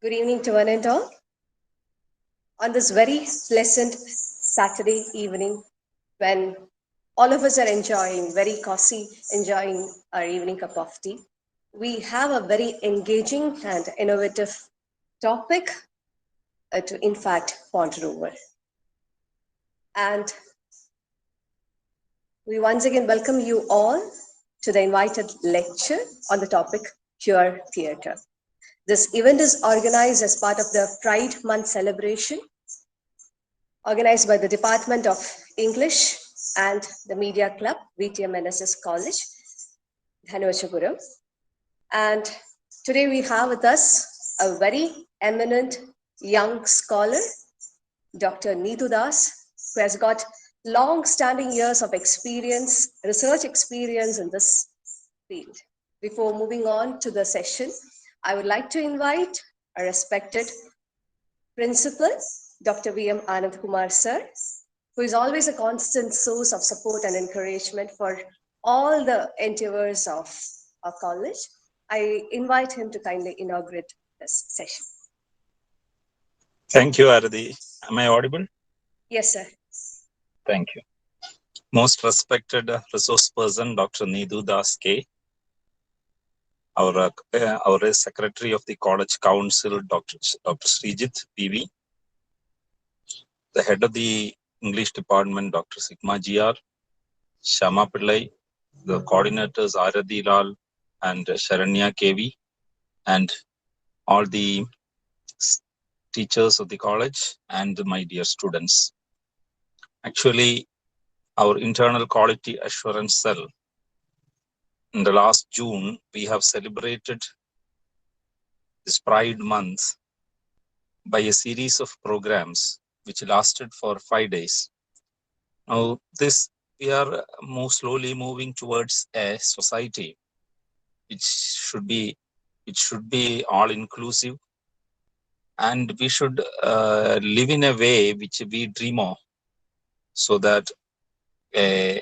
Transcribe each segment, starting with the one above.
Good evening to one and all. On this very pleasant Saturday evening, when all of us are enjoying, very cozy, enjoying our evening cup of tea, we have a very engaging and innovative topic to, in fact, ponder over. And we once again welcome you all to the invited lecture on the topic Pure Theatre. This event is organized as part of the Pride Month celebration, organized by the Department of English and the Media Club, VTM College, Dhanuvachapuram. And today we have with us a very eminent young scholar, Dr. Neetu Das, who has got long-standing years of experience, research experience in this field. Before moving on to the session, I would like to invite a respected principal, Dr. V.M. Anand Kumar sir, who is always a constant source of support and encouragement for all the endeavors of our college. I invite him to kindly inaugurate this session. Thank you, Aradi. Am I audible? Yes, sir. Thank you. Most respected resource person, Dr. Neetu Das K, our Secretary of the College Council, Dr. Srijit PV, the Head of the English Department, Dr. Sigma GR, Shama Pillai, the coordinators Aradi Lal and Sharanya KV, and all the teachers of the college and my dear students. Actually, our internal quality assurance cell, in the last June, we have celebrated this Pride Month by a series of programs which lasted for 5 days. Now, we are slowly moving towards a society which should be all inclusive, and we should live in a way which we dream of, so that a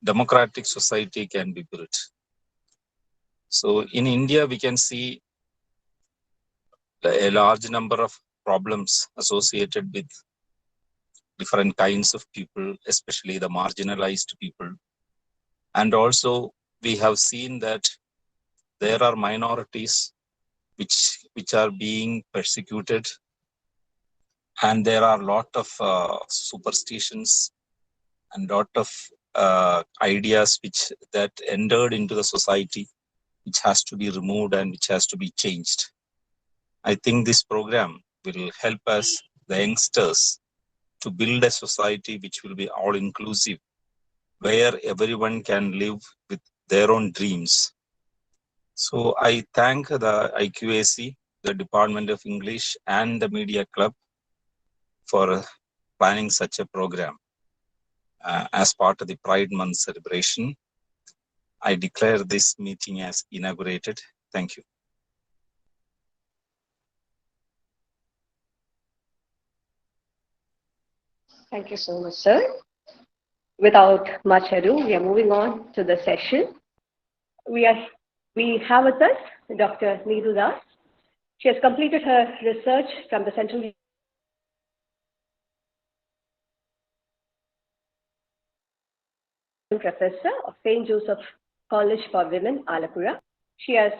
democratic society can be built. So in India, we can see a large number of problems associated with different kinds of people, especially the marginalized people. And also we have seen that there are minorities which are being persecuted, and there are a lot of superstitions and lot of ideas that entered into the society, which has to be removed and which has to be changed. I think this program will help us, the youngsters, to build a society which will be all inclusive, where everyone can live with their own dreams. So I thank the IQAC, the Department of English and the Media Club for planning such a program. As part of the Pride Month celebration, I declare this meeting as inaugurated. Thank you. Thank you so much, sir. Without much ado, we are moving on to the session. We have with us Dr. Neetu Das. She has completed her research from the Central Professor of St. Joseph College for Women, Alappuzha. She has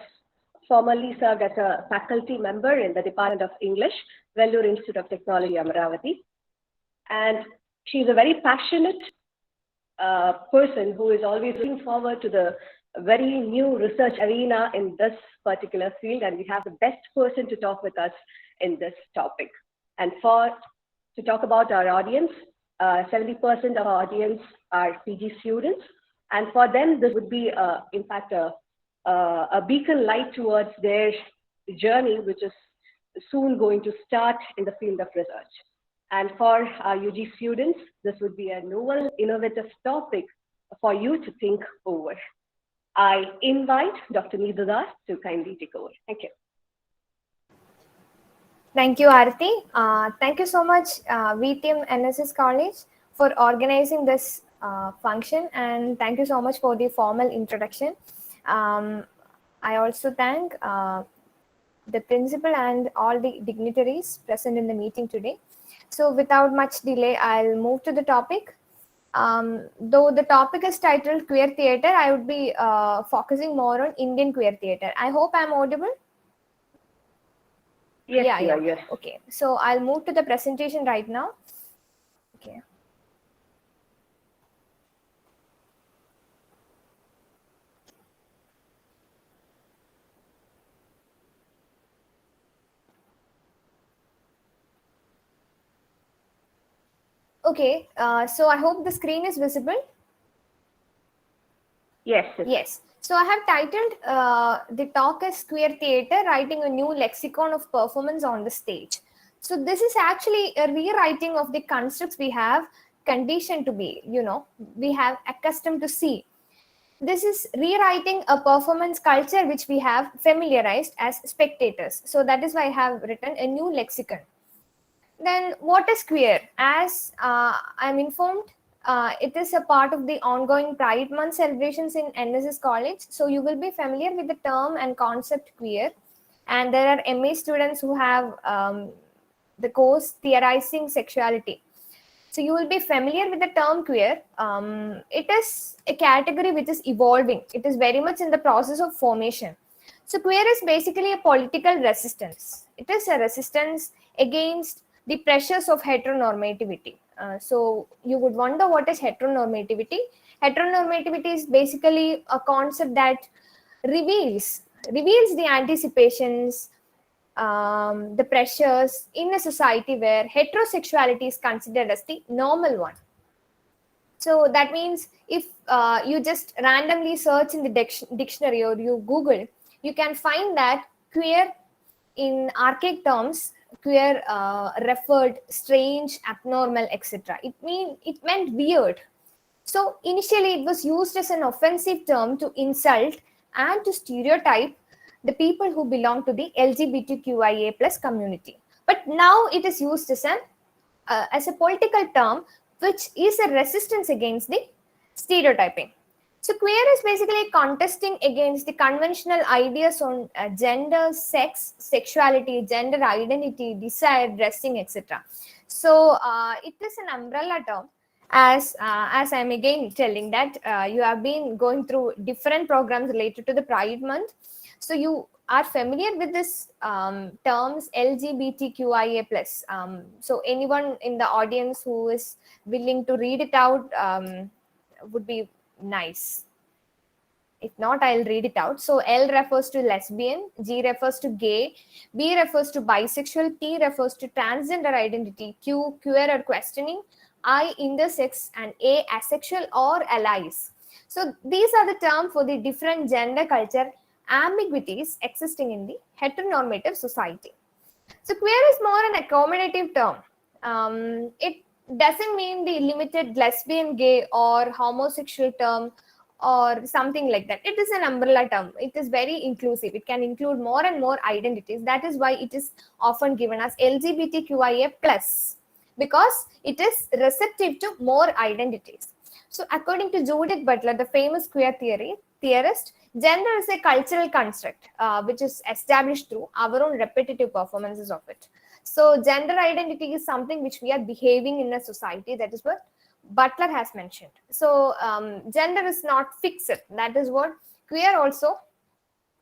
formerly served as a faculty member in the Department of English, Vellore Institute of Technology, Amaravati. And she's a very passionate person who is always looking forward to the very new research arena in this particular field, and we have the best person to talk with us in this topic. And to talk about our audience, 70% of our audience are PG students, and for them this would be in fact a beacon light towards their journey, which is soon going to start in the field of research. And for our UG students, this would be a novel, innovative topic for you to think over. I invite Dr. Neetu Das to kindly take over. Thank you. Thank you, Aarti. Thank you so much, VTM NSS College, for organizing this function, and thank you so much for the formal introduction. I also thank the principal and all the dignitaries present in the meeting today. So without much delay, I'll move to the topic. Though the topic is titled Queer Theatre, I would be focusing more on Indian queer theatre. I hope I'm audible. Yes, Yeah. yes. Okay, so I'll move to the presentation right now. Okay. Okay, so I hope the screen is visible. Yes. So I have titled the talk as Queer Theatre, writing a new lexicon of performance on the stage. So this is actually a rewriting of the constructs we have conditioned to be, we have accustomed to see. This is rewriting a performance culture which we have familiarized as spectators. So that is why I have written a new lexicon. Then what is queer? As I'm informed, it is a part of the ongoing Pride Month celebrations in NSS College. So you will be familiar with the term and concept queer. And there are MA students who have the course Theorizing Sexuality. So you will be familiar with the term queer. It is a category which is evolving. It is very much in the process of formation. So queer is basically a political resistance. It is a resistance against the pressures of heteronormativity. So you would wonder what is heteronormativity. Heteronormativity is basically a concept that reveals the anticipations, the pressures in a society where heterosexuality is considered as the normal one. So that means if you just randomly search in the dictionary or you Google, you can find that queer in archaic terms, queer referred strange, abnormal, etc. It meant weird. So initially it was used as an offensive term to insult and to stereotype the people who belong to the LGBTQIA plus community. But now it is used as a political term, which is a resistance against the stereotyping. So queer is basically contesting against the conventional ideas on gender, sex, sexuality, gender identity, desire, dressing, etc. So it is an umbrella term, as I'm again telling that you have been going through different programs related to the Pride Month. So you are familiar with this terms LGBTQIA plus. So anyone in the audience who is willing to read it out would be nice. If not, I'll read it out. So L refers to lesbian, G refers to gay, B refers to bisexual, T refers to transgender identity, Q queer or questioning, I intersex, and A asexual or allies. So these are the terms for the different gender culture ambiguities existing in the heteronormative society. So queer is more an accommodative term. It doesn't mean the limited lesbian, gay, or homosexual term or something like that. It is an umbrella term. It is very inclusive. It can include more and more identities. That is why it is often given as LGBTQIA plus, because it is receptive to more identities. So according to Judith Butler, the famous queer theorist, gender is a cultural construct which is established through our own repetitive performances of it. So gender identity is something which we are behaving in a society. That is what Butler has mentioned. So gender is not fixed. That is what queer also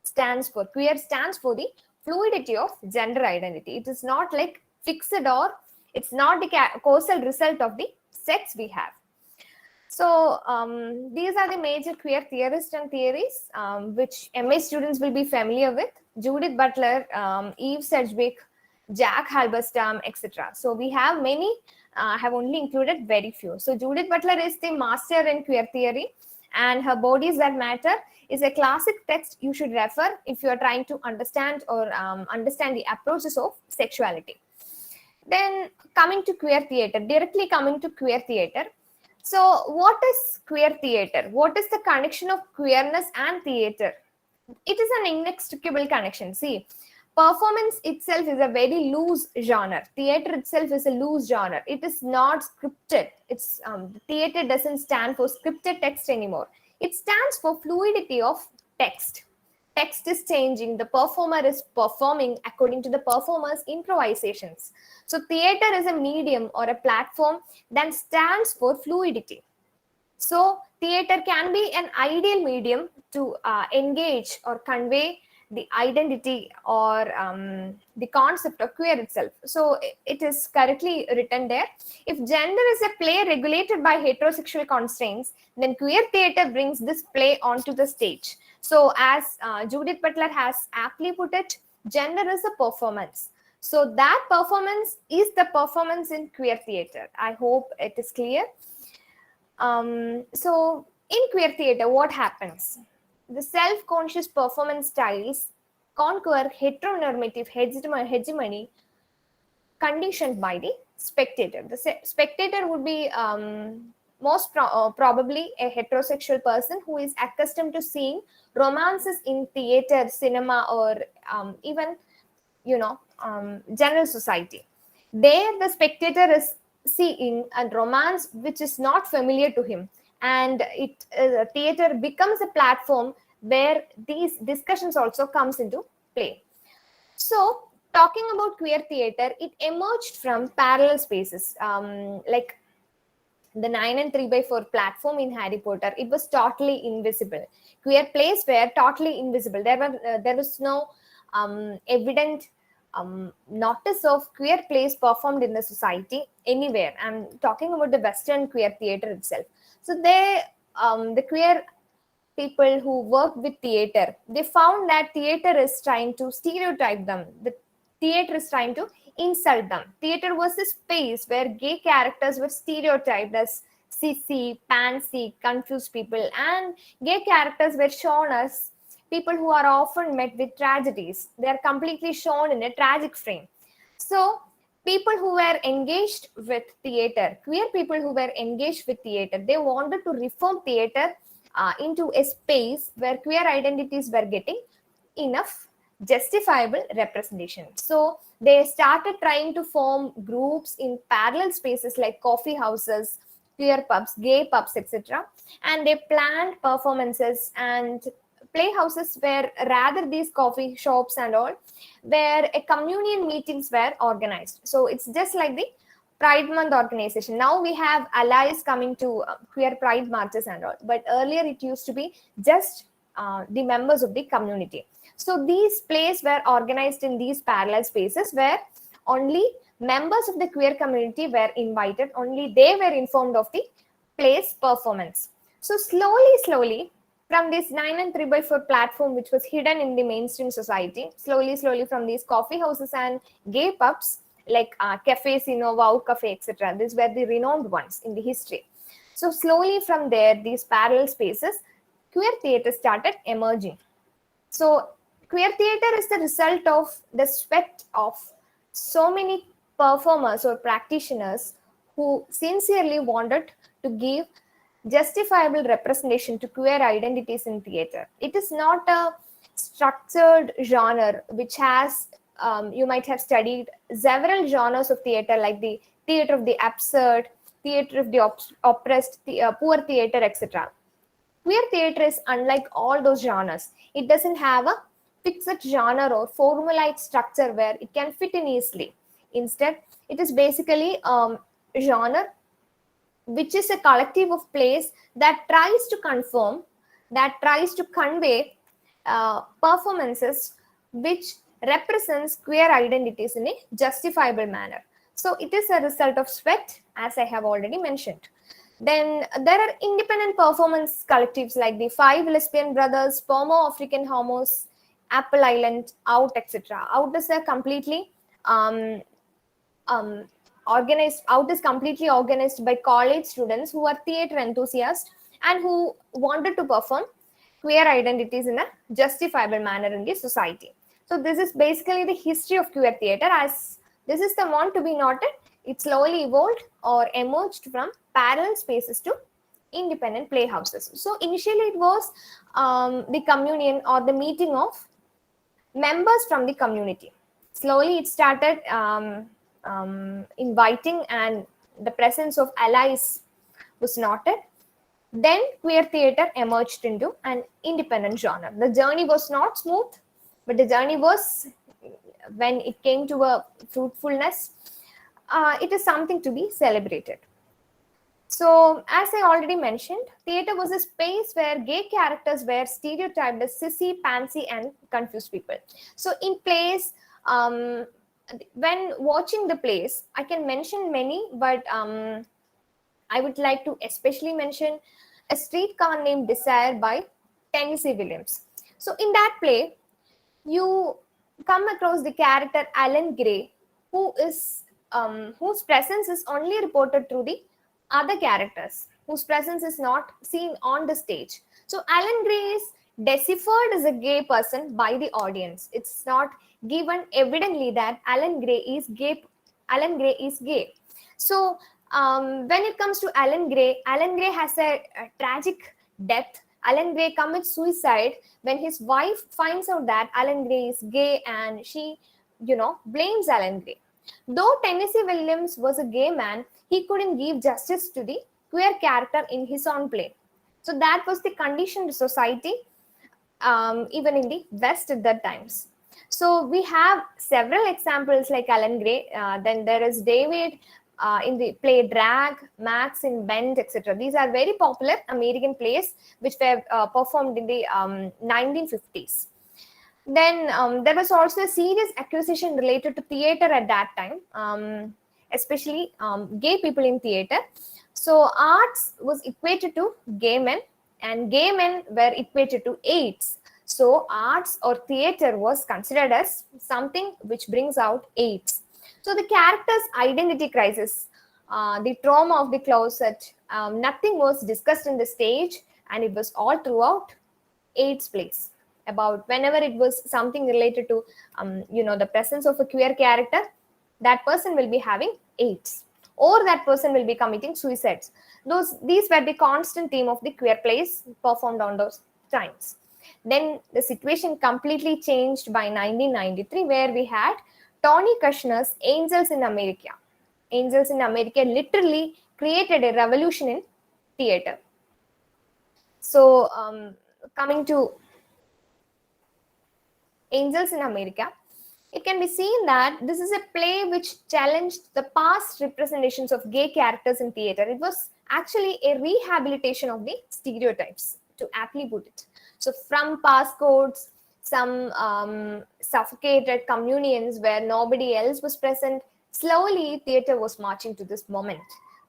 stands for. Queer stands for the fluidity of gender identity. It is not like fixed, or it's not the causal result of the sex we have. So these are the major queer theorists and theories which MA students will be familiar with: Judith Butler, Eve Sedgwick, Jack Halberstam, etc. So we have many. I have only included very few. So Judith Butler is the master in queer theory, and her Bodies That Matter is a classic text you should refer if you are trying to understand or understand the approaches of sexuality. Then coming to queer theatre, directly coming to queer theatre. So what is queer theatre? What is the connection of queerness and theatre? It is an inextricable connection. See, performance itself is a very loose genre. Theatre itself is a loose genre. It is not scripted. It's theatre doesn't stand for scripted text anymore. It stands for fluidity of text. text is changing, the performer is performing according to the performer's improvisations. So theater is a medium or a platform that stands for fluidity. So theater can be an ideal medium to engage or convey the identity or the concept of queer itself. So it is correctly written there. If gender is a play regulated by heterosexual constraints, then queer theater brings this play onto the stage. So as Judith Butler has aptly put it, gender is a performance. So that performance is the performance in queer theater. I hope it is clear. So in queer theater, what happens? The self-conscious performance styles conquer heteronormative hegemony conditioned by the spectator. The spectator would be probably a heterosexual person who is accustomed to seeing romances in theater, cinema, or even, general society. There, the spectator is seeing a romance which is not familiar to him, and theater becomes a platform where these discussions also comes into play. So talking about queer theater, it emerged from parallel spaces, like the 9 and 3/4 platform in Harry Potter. It was totally invisible. Queer plays were totally invisible. There was no evident notice of queer plays performed in the society anywhere. I'm talking about the Western queer theater itself. So the queer people who worked with theater, they found that theater is trying to stereotype them. The theater is trying to insult them. Theater was a space where gay characters were stereotyped as sissy, pansy, confused people, and gay characters were shown as people who are often met with tragedies. They are completely shown in a tragic frame. So people who were engaged with theater, queer people who were engaged with theater, they wanted to reform theater into a space where queer identities were getting enough justifiable representation. So they started trying to form groups in parallel spaces like coffee houses, queer pubs, gay pubs, etc. And they planned performances and playhouses where rather these coffee shops and all, where a communion meetings were organized. So it's just like the Pride Month organization. Now we have allies coming to queer pride marches and all, but earlier it used to be just the members of the community. So these plays were organized in these parallel spaces where only members of the queer community were invited, only they were informed of the play's performance. So slowly, from this 9 and 3/4 platform, which was hidden in the mainstream society, slowly from these coffee houses and gay pubs, like cafes, Wow Cafe, etc. These were the renowned ones in the history. So slowly from there, these parallel spaces, queer theater started emerging. So queer theater is the result of the sweat of so many performers or practitioners who sincerely wanted to give justifiable representation to queer identities in theater. It is not a structured genre which has, you might have studied several genres of theater like the theater of the absurd, theater of the oppressed, poor theater, etc. Queer theater is unlike all those genres. It doesn't have a fixed genre or formalized structure where it can fit in easily. Instead, it is basically genre which is a collective of plays that tries to conform, that tries to convey performances which represents queer identities in a justifiable manner. So it is a result of sweat, as I have already mentioned. Then there are independent performance collectives like the Five Lesbian Brothers, Pomo African Homos, Apple Island, Out, etc. Out is a completely organized. Out is completely organized by college students who are theater enthusiasts and who wanted to perform queer identities in a justifiable manner in the society. So this is basically the history of queer theater. As this is the one to be noted, it slowly evolved or emerged from parallel spaces to independent playhouses. So initially it was the communion or the meeting of members from the community. Slowly it started inviting, and the presence of allies was noted. Then queer theatre emerged into an independent genre. The journey was not smooth, but the journey was, when it came to a fruitfulness, it is something to be celebrated. So, as I already mentioned, theatre was a space where gay characters were stereotyped as sissy, pansy, and confused people. So, in plays, when watching the plays, I can mention many, but I would like to especially mention A Streetcar Named Desire by Tennessee Williams. So, in that play, you come across the character Alan Gray, who is whose presence is only reported through the other characters, whose presence is not seen on the stage. So Alan Gray is deciphered as a gay person by the audience. It's not given evidently that Alan Gray is gay. Alan Gray is gay. So when it comes to Alan Gray has a tragic death. Alan Gray commits suicide when his wife finds out that Alan Gray is gay, and she, blames Alan Gray. Though Tennessee Williams was a gay man, he couldn't give justice to the queer character in his own play. So that was the conditioned society, even in the West at that times. So we have several examples like Alan Gray. Then there is David in the play Drag, Max in Bend, etc. These are very popular American plays which were performed in the 1950s. Then there was also a serious accusation related to theater at that time, especially gay people in theater. So arts was equated to gay men, and gay men were equated to AIDS. So arts or theater was considered as something which brings out AIDS. So the character's identity crisis, the trauma of the closet, nothing was discussed in the stage, and it was all throughout AIDS plays. About whenever it was something related to, the presence of a queer character, that person will be having AIDS, or that person will be committing suicides. These were the constant theme of the queer plays performed on those times. Then the situation completely changed by 1993, where we had Tony Kushner's Angels in America. Angels in America literally created a revolution in theater. So coming to Angels in America, it can be seen that this is a play which challenged the past representations of gay characters in theater. It was actually a rehabilitation of the stereotypes, to aptly put it. So from passcodes, some suffocated communions where nobody else was present, slowly theater was marching to this moment,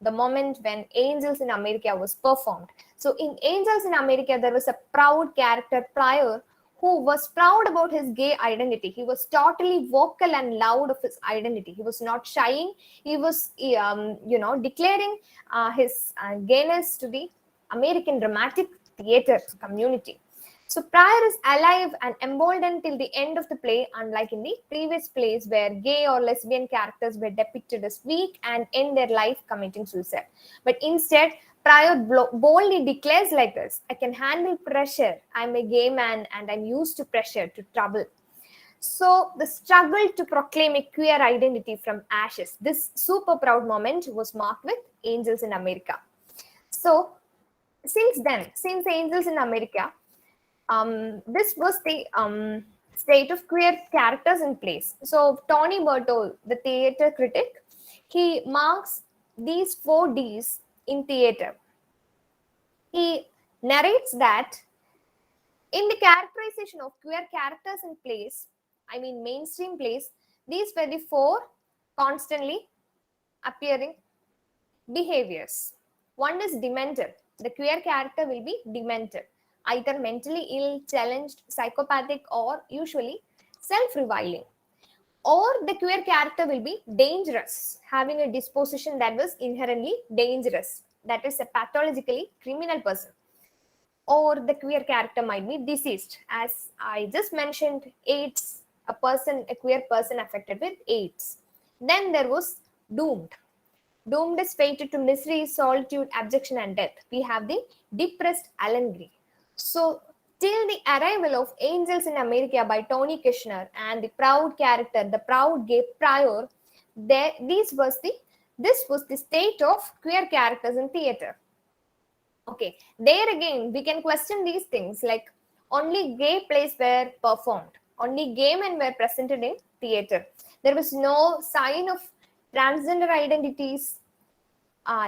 the moment when Angels in America was performed. So in Angels in America, there was a proud character Prior who was proud about his gay identity. He was totally vocal and loud of his identity. He was not shying. He was, declaring his gayness to the American dramatic theater community. So Prior is alive and emboldened till the end of the play, unlike in the previous plays where gay or lesbian characters were depicted as weak and end their life committing suicide. But instead, Prior boldly declares like this: I can handle pressure. I'm a gay man and I'm used to pressure, to trouble. So the struggle to proclaim a queer identity from ashes, this super proud moment was marked with Angels in America. So since then, since Angels in America, this was the state of queer characters in plays. So Tony Bertol, the theater critic, he marks these 4 Ds in theater. He narrates that in the characterization of queer characters in plays, I mean mainstream plays, these were the 4 constantly appearing behaviors. One is demented. The queer character will be demented, either mentally ill, challenged, psychopathic, or usually self-reviling. Or the queer character will be dangerous, having a disposition that was inherently dangerous, that is a pathologically criminal person. Or the queer character might be deceased, as I just mentioned, AIDS, a queer person affected with AIDS. Then there was doomed. Doomed is fated to misery, solitude, abjection, and death. We have the depressed Alan Gray. So till the arrival of Angels in America by Tony Kushner and the proud character, the proud gay Prior, this was the state of queer characters in theater. Okay, there again, we can question these things like only gay plays were performed, only gay men were presented in theatre. There was no sign of transgender identities,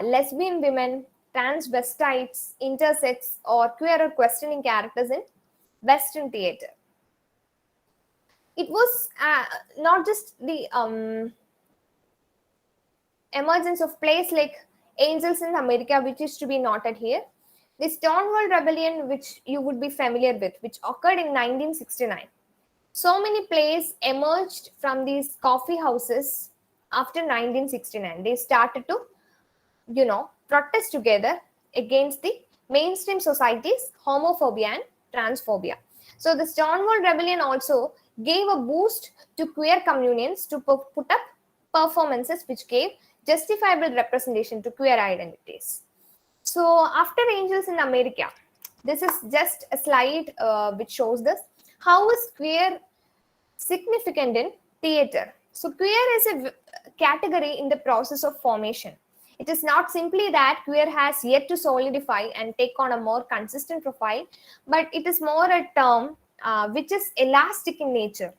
lesbian women, transvestites, intersex, or queer or questioning characters in Western theatre. It was not just the emergence of plays like Angels in America, which is to be noted here. The Stonewall Rebellion, which you would be familiar with, which occurred in 1969. So many plays emerged from these coffee houses after 1969. They started to, protest together against the mainstream society's homophobia and transphobia. So the Stonewall Rebellion also gave a boost to queer communions to put up performances which gave justifiable representation to queer identities. So after Angels in America, this is just a slide which shows this. How is queer significant in theatre? So queer is a category in the process of formation. It is not simply that queer has yet to solidify and take on a more consistent profile, but it is more a term which is elastic in nature.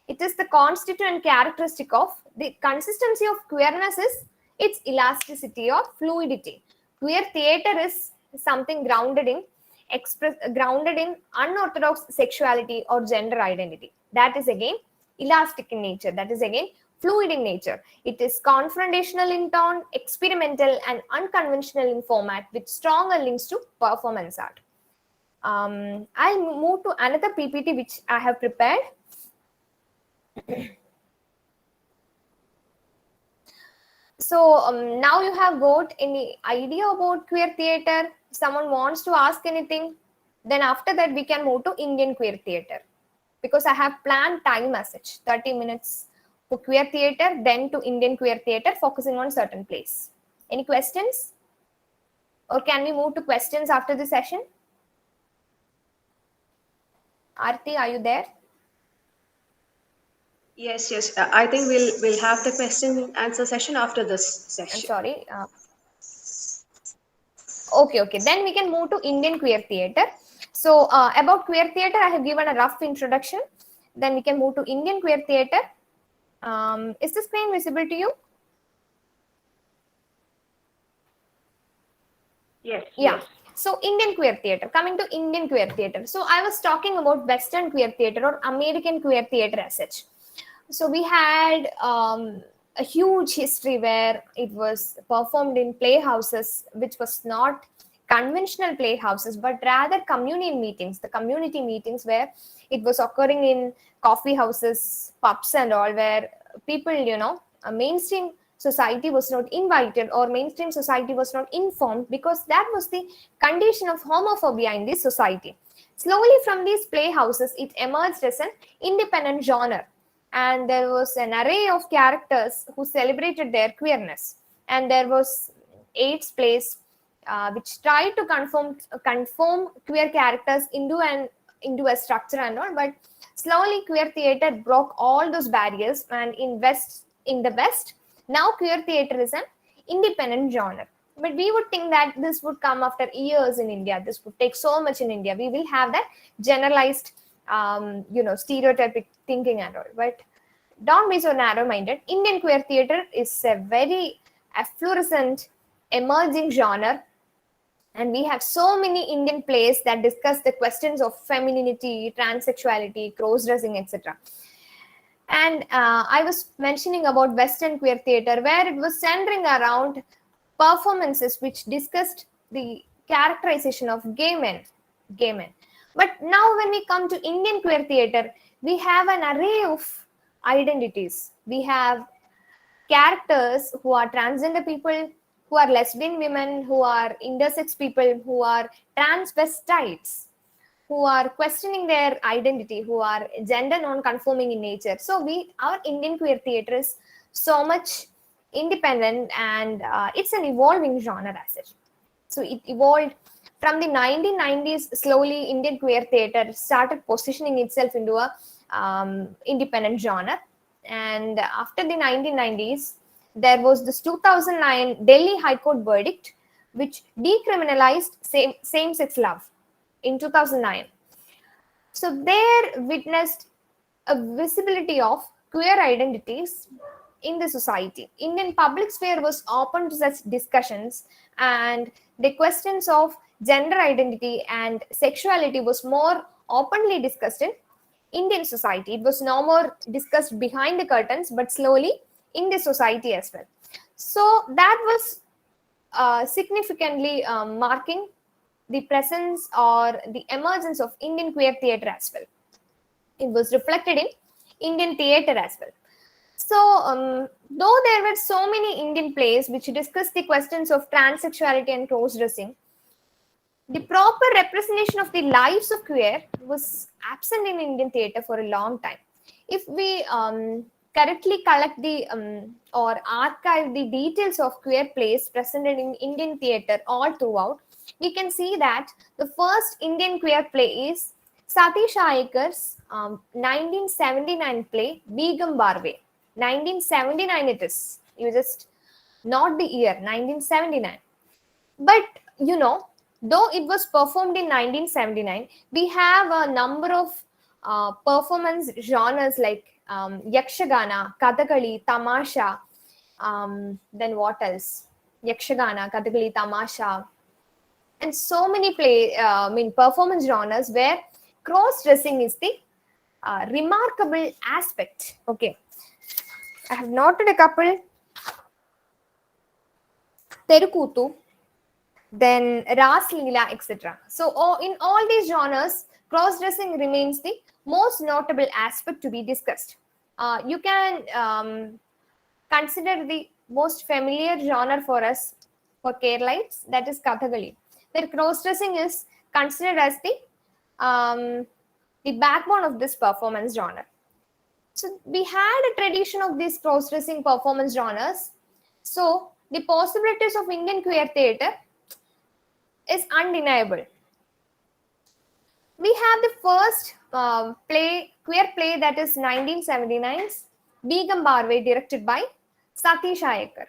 It is the constituent characteristic of the consistency of queerness is its elasticity or fluidity. Queer theatre is something grounded in unorthodox sexuality or gender identity. That is again elastic in nature. That is again fluid in nature. It is confrontational in tone, experimental and unconventional in format with stronger links to performance art. I'll move to another PPT which I have prepared. So now you have got any idea about queer theatre? Someone wants to ask anything? Then after that we can move to Indian queer theatre, because I have planned time as such, 30 minutes for queer theatre, then to Indian queer theatre, focusing on certain place. Any questions? Or can we move to questions after the session? Aarti, are you there? Yes. I think we'll have the question and answer session after this session. I'm sorry. Okay. Then we can move to Indian queer theatre. So about queer theatre, I have given a rough introduction. Then we can move to Indian queer theatre. Is the screen visible to you? Yes. Yeah. So Indian queer theatre, coming to Indian queer theatre. So I was talking about Western queer theatre or American queer theatre as such. So we had a huge history where it was performed in playhouses, which was not conventional playhouses, but rather communal meetings, the community meetings where it was occurring in coffee houses, pubs and all, where people, a mainstream society was not invited or mainstream society was not informed, because that was the condition of homophobia in this society. Slowly from these playhouses, it emerged as an independent genre. And there was an array of characters who celebrated their queerness. And there was 8 plays which tried to conform queer characters into a structure and all. But slowly queer theatre broke all those barriers, and in the West, now queer theatre is an independent genre. But we would think that this would come after years in India. This would take so much in India. We will have that generalized stereotypic thinking and all. But don't be so narrow-minded. Indian queer theatre is a very efflorescent, emerging genre. And we have so many Indian plays that discuss the questions of femininity, transsexuality, cross-dressing, etc. And I was mentioning about Western queer theatre, where it was centering around performances which discussed the characterization of gay men. But now when we come to Indian queer theatre, we have an array of identities. We have characters who are transgender people, who are lesbian women, who are intersex people, who are transvestites, who are questioning their identity, who are gender non-conforming in nature. So our Indian queer theatre is so much independent, and it's an evolving genre as such. So it evolved from the 1990s. Slowly Indian queer theatre started positioning itself into a independent genre. And after the 1990s, there was this 2009 Delhi High Court verdict, which decriminalized same-sex love in 2009. So there witnessed a visibility of queer identities in the society. Indian public sphere was open to such discussions, and the questions of gender identity and sexuality was more openly discussed in Indian society. It was no more discussed behind the curtains, but slowly in the society as well. So that was significantly marking the presence or the emergence of Indian queer theatre as well. It was reflected in Indian theatre as well. So, though there were so many Indian plays which discussed the questions of transsexuality and cross-dressing, the proper representation of the lives of queer was absent in Indian theatre for a long time. If we correctly collect the or archive the details of queer plays presented in Indian theatre all throughout, we can see that the first Indian queer play is Satish Iyengar's 1979 play Begum Barve. 1979 it is. You just not the year 1979. But you know, though it was performed in 1979, we have a number of performance genres like Yakshagana, Kathakali, Tamasha. Then what else? Yakshagana, Kathakali, Tamasha, and so many performance genres where cross-dressing is the remarkable aspect. Okay, I have noted a couple. Terukutu, then Ras Leela, etc. So in all these genres, cross-dressing remains the most notable aspect to be discussed. You can consider the most familiar genre for us, for Keralites, that is Kathakali. Where cross-dressing is considered as the backbone of this performance genre. So we had a tradition of these cross-dressing performance genres. So the possibilities of Indian queer theatre is undeniable. We have the first queer play, that is 1979's Begum Barve, directed by Satish Iyengar.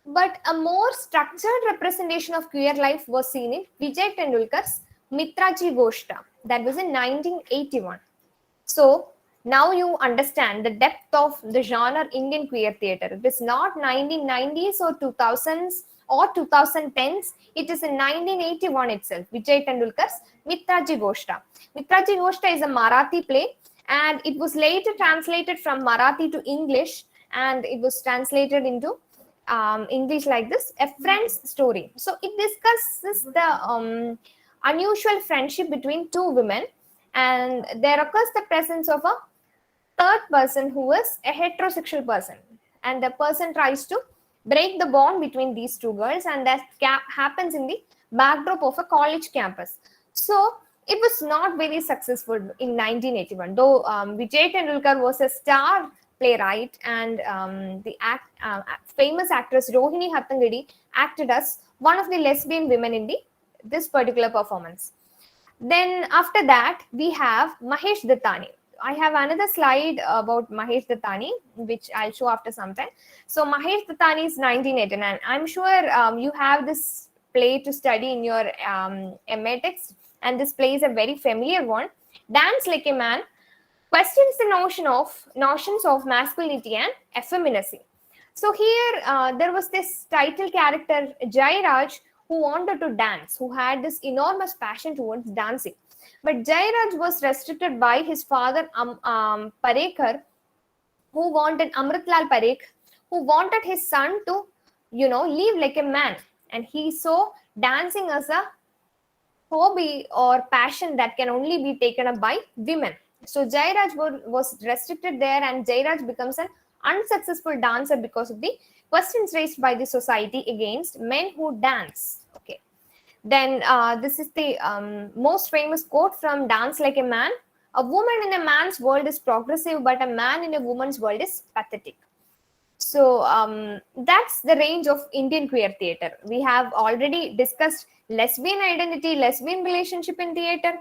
But a more structured representation of queer life was seen in Vijay Tendulkar's Mitraji Goshta, that was in 1981. So now you understand the depth of the genre Indian queer theatre. It is not 1990s or 2000s or 2010s. It is in 1981 itself. Vijay Tendulkar's Mitraji Goshta. Mitraji Goshta is a Marathi play, and it was later translated from Marathi to English, and it was translated into English like this: a friend's story. So it discusses the unusual friendship between two women, and there occurs the presence of a third person who is a heterosexual person, and the person tries to break the bond between these two girls, and that happens in the backdrop of a college campus. So it was not very successful in 1981, though Vijay Tendulkar was a star playwright, and the famous actress Rohini Hattangadi acted as one of the lesbian women in this particular performance. Then after that, we have Mahesh Dattani. I have another slide about Mahesh Dattani, which I'll show after some time. So Mahesh Dattani is 1989. I'm sure you have this play to study in your MA text, and this play is a very familiar one. Dance Like a Man questions the notions of masculinity and effeminacy. So here there was this title character Jairaj, who wanted to dance, who had this enormous passion towards dancing. But Jairaj was restricted by his father Parekar, who wanted Amritlal Parekh, who wanted his son to, live like a man. And he saw dancing as a hobby or passion that can only be taken up by women. So Jairaj was restricted there, and Jairaj becomes an unsuccessful dancer because of the questions raised by the society against men who dance. Okay. Then this is the most famous quote from Dance Like a Man. A woman in a man's world is progressive, but a man in a woman's world is pathetic. So that's the range of Indian queer theatre. We have already discussed lesbian identity, lesbian relationship in theatre.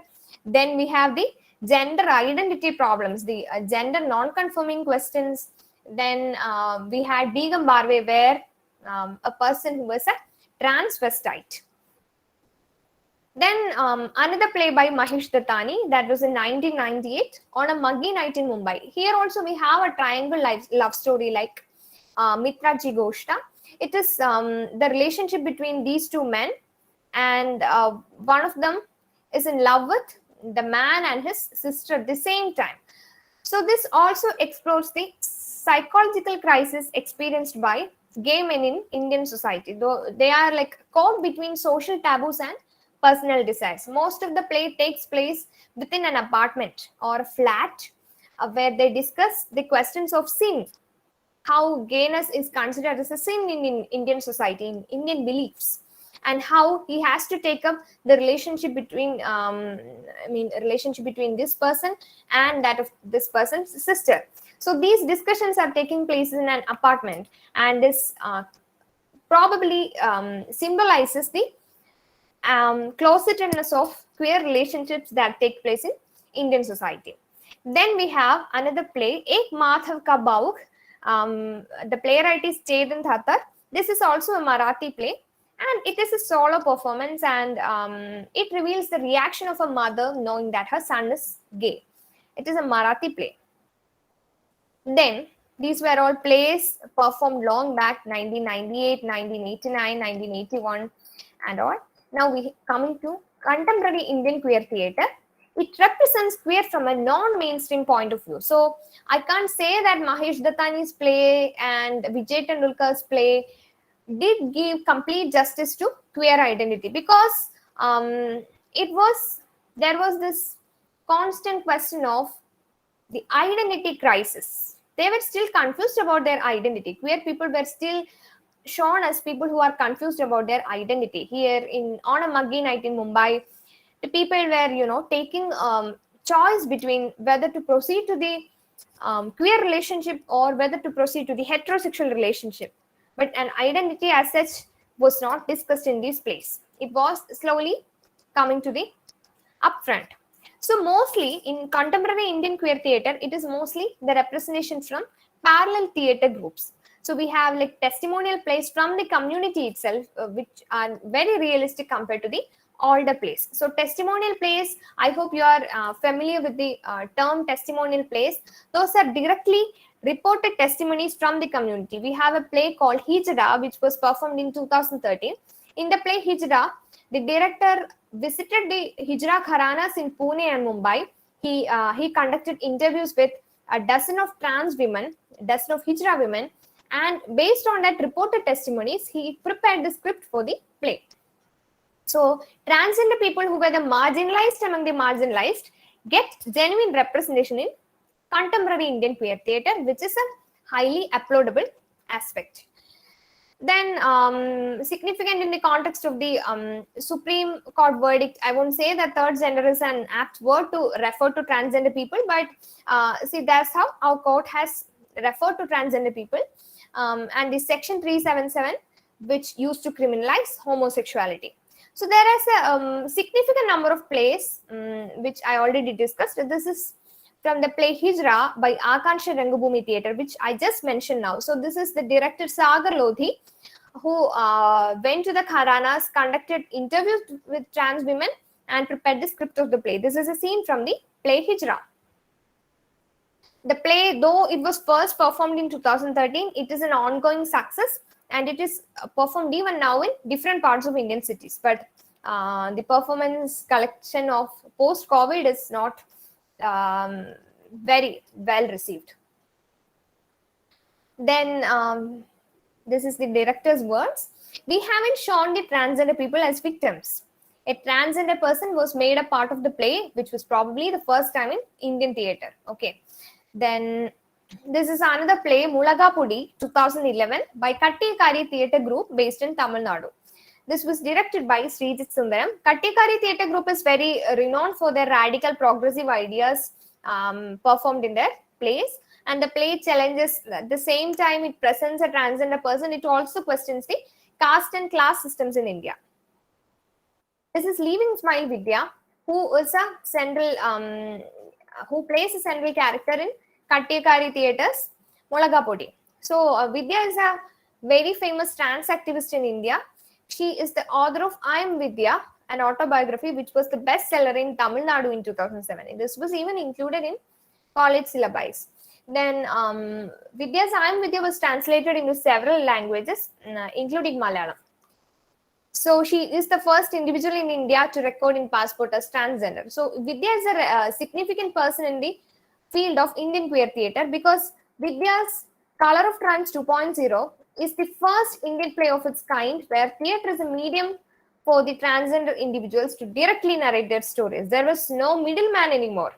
Then we have the gender identity problems, the gender non-conforming questions. Then we had Begum Barve, where a person who was a transvestite. Then another play by Mahesh Dattani, that was in 1998, On a Muggy Night in Mumbai. Here also we have a triangle love story like Mitraji Goshta. It is the relationship between these two men, and one of them is in love with the man and his sister at the same time. So this also explores the psychological crisis experienced by gay men in Indian society, though they are like caught between social taboos and personal desires. Most of the play takes place within an apartment or a flat where they discuss the questions of sin, how gayness is considered as a sin in Indian society, in Indian beliefs, and how he has to take up the relationship between relationship between this person and that of this person's sister. So these discussions are taking place in an apartment, and this probably symbolizes the closetedness of queer relationships that take place in Indian society. Then we have another play, Ek Madhav Ka Baug. The playwright is Chetan Thakkar. This is also a Marathi play, and it is a solo performance, and it reveals the reaction of a mother knowing that her son is gay. It is a Marathi play. Then these were all plays performed long back, 1998, 1989, 1981 and all. Now we coming to contemporary Indian queer theatre. It represents queer from a non-mainstream point of view. So I can't say that Mahesh Dattani's play and Vijay Tendulkar's play did give complete justice to queer identity, because there was this constant question of the identity crisis. They were still confused about their identity. Queer people were still shown as people who are confused about their identity. Here in On a Muggy Night in Mumbai, the people were, taking choice between whether to proceed to the queer relationship or whether to proceed to the heterosexual relationship. But an identity as such was not discussed in this place. It was slowly coming to the upfront. So mostly in contemporary Indian queer theatre, it is mostly the representation from parallel theatre groups. So we have like testimonial plays from the community itself, which are very realistic compared to the older plays. So testimonial plays, I hope you are familiar with the term testimonial plays. Those are directly reported testimonies from the community. We have a play called Hijra, which was performed in 2013. In the play Hijra, the director visited the Hijra Gharanas in Pune and Mumbai. He conducted interviews with a dozen of trans women, a dozen of Hijra women, and based on that reported testimonies, he prepared the script for the play. So transgender people who were the marginalized among the marginalized get genuine representation in contemporary Indian queer theatre, which is a highly applaudable aspect. Then significant in the context of the Supreme Court verdict, I won't say that third gender is an apt word to refer to transgender people, but see, that's how our court has referred to transgender people. And the section 377, which used to criminalize homosexuality. So there is a significant number of plays which I already discussed. This is from the play Hijra by Akansha Rangabhumi Theatre, which I just mentioned now. So this is the director Sagar Lodhi, who went to the Gharanas, conducted interviews with trans women and prepared the script of the play. This is a scene from the play Hijra. The play, though it was first performed in 2013, it is an ongoing success, and it is performed even now in different parts of Indian cities. But the performance collection of post-COVID is not very well received. Then this is the director's words. We haven't shown the transgender people as victims. A transgender person was made a part of the play, which was probably the first time in Indian theatre. Okay. Then this is another play, Mulagapudi, 2011, by Kattikari Theatre Group based in Tamil Nadu. This was directed by Srijit Sundaram. Kattikari Theatre Group is very renowned for their radical progressive ideas performed in their plays. And the play challenges, at the same time it presents a transgender person, it also questions the caste and class systems in India. This is Leaving Smile Vidya, who is a central, who plays a central character in Kattikari Theatre's Mulagapudi. So Vidya is a very famous trans activist in India. She is the author of I Am Vidya, an autobiography which was the bestseller in Tamil Nadu in 2007. This was even included in college syllabi. Then Vidya's I Am Vidya was translated into several languages, including Malayalam. So she is the first individual in India to record in passport as transgender. So Vidya is a significant person in the field of Indian queer theatre because Vidya's Color of Trans 2.0 is the first Indian play of its kind where theatre is a medium for the transgender individuals to directly narrate their stories. There was no middleman anymore.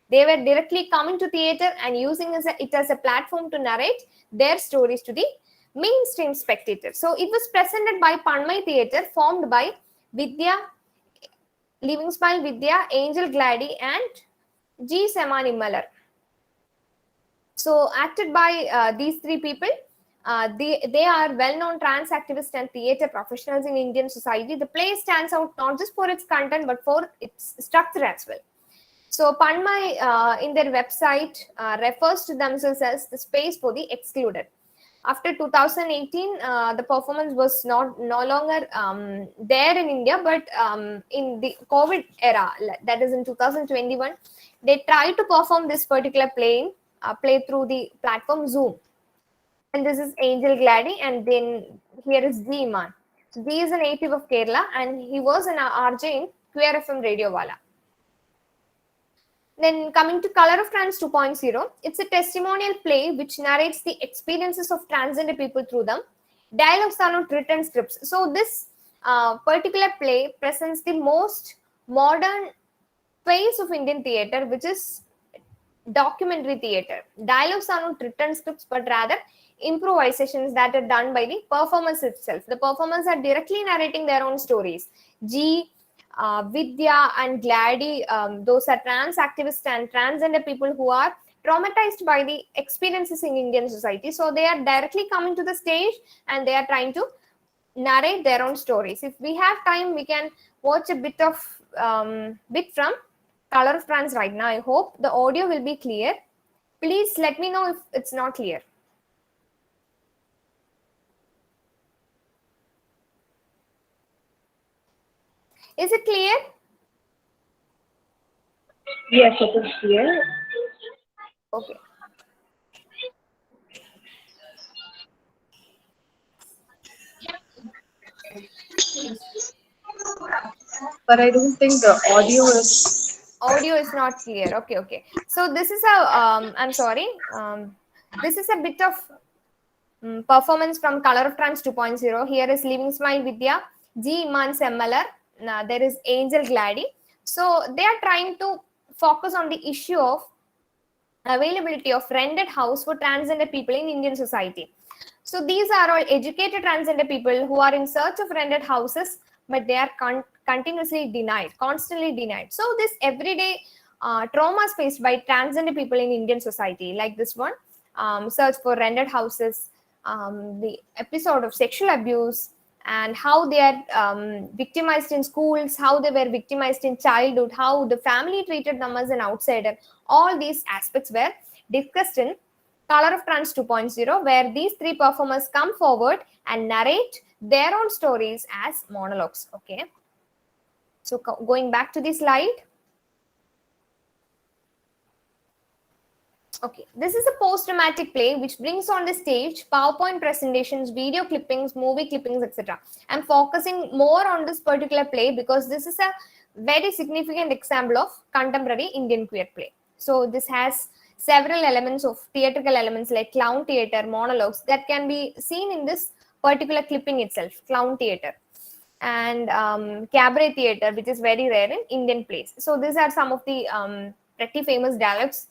They were directly coming to theatre and using it as a platform to narrate their stories to the mainstream spectator. So it was presented by Panmai Theatre, formed by Vidya, Living Smile Vidya, Angel Glady, and G. Semani Mallar. So acted by these three people. They are well-known trans activists and theatre professionals in Indian society. The play stands out not just for its content but for its structure as well. So Panmai in their website refers to themselves as the space for the excluded. After 2018, the performance was no longer there in India, but in the COVID era, that is in 2021, they tried to perform this particular play through the platform Zoom. And this is Angel Glady, and then here is G Iman. So G is a native of Kerala, and he was an RJ in Queer FM Radio Wala. Then coming to Color of Trans 2.0, it's a testimonial play which narrates the experiences of transgender people through them. Dialogues are not written scripts. So this particular play presents the most modern phase of Indian theatre, which is documentary theatre. Dialogues are not written scripts, but rather improvisations that are done by the performers itself. The performers are directly narrating their own stories. Vidya and Glady, those are trans activists and transgender people who are traumatized by the experiences in Indian society. So they are directly coming to the stage and they are trying to narrate their own stories. If we have time, we can watch a bit from Color of Trans right now. I hope the audio will be clear. Please let me know if it's not clear. Is it clear? Yes, it is clear. Okay. But I don't think the audio is not clear. Okay. So this is a I'm sorry. This is a bit of performance from Color of Trans 2.0. Here is Living Smile Vidya, G. Iman Semmalar. There is Angel Glady. So they are trying to focus on the issue of availability of rented house for transgender people in Indian society. So these are all educated transgender people who are in search of rented houses, but they are continuously denied, constantly denied. So this everyday traumas faced by transgender people in Indian society, like this one, search for rented houses, the episode of sexual abuse, and how they are victimized in schools, how they were victimized in childhood, how the family treated them as an outsider. All these aspects were discussed in Color of Trans 2.0, where these three performers come forward and narrate their own stories as monologues. Okay. So going back to the slide. Okay, this is a post-dramatic play which brings on the stage PowerPoint presentations, video clippings, movie clippings, etc. I'm focusing more on this particular play because this is a very significant example of contemporary Indian queer play. So this has several elements of theatrical elements like clown theater, monologues that can be seen in this particular clipping itself, clown theater, and cabaret theater, which is very rare in Indian plays. So these are some of the pretty famous dialogues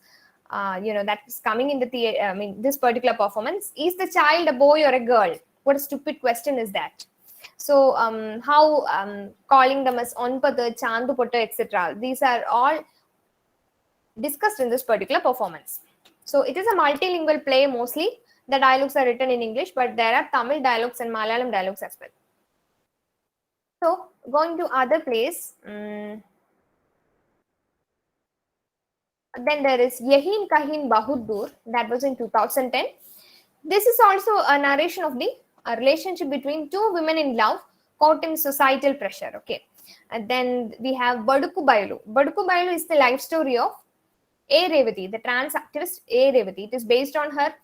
that is coming in the theater. This particular performance. Is the child a boy or a girl? What a stupid question is that? So how calling them as onpathu, chandu pottu, etc. These are all discussed in this particular performance. So it is a multilingual play mostly. The dialogues are written in English, but there are Tamil dialogues and Malayalam dialogues as well. So going to other plays. Then there is Yahin Kahin Bahuddur, that was in 2010. This is also a narration of the relationship between two women in love caught in societal pressure. Okay, and then we have Baduku Bailu. Baduku Bailu is the life story of A. Revati, the trans activist A. Revati. It is based on her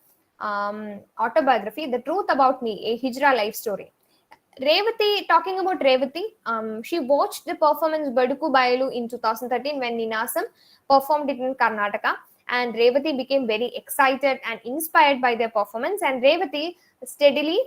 autobiography, The Truth About Me, a Hijra life story. Revati, talking about Revati, she watched the performance Baduku Bayalu in 2013 when Ninasam performed it in Karnataka, and Revati became very excited and inspired by their performance, and Revati steadily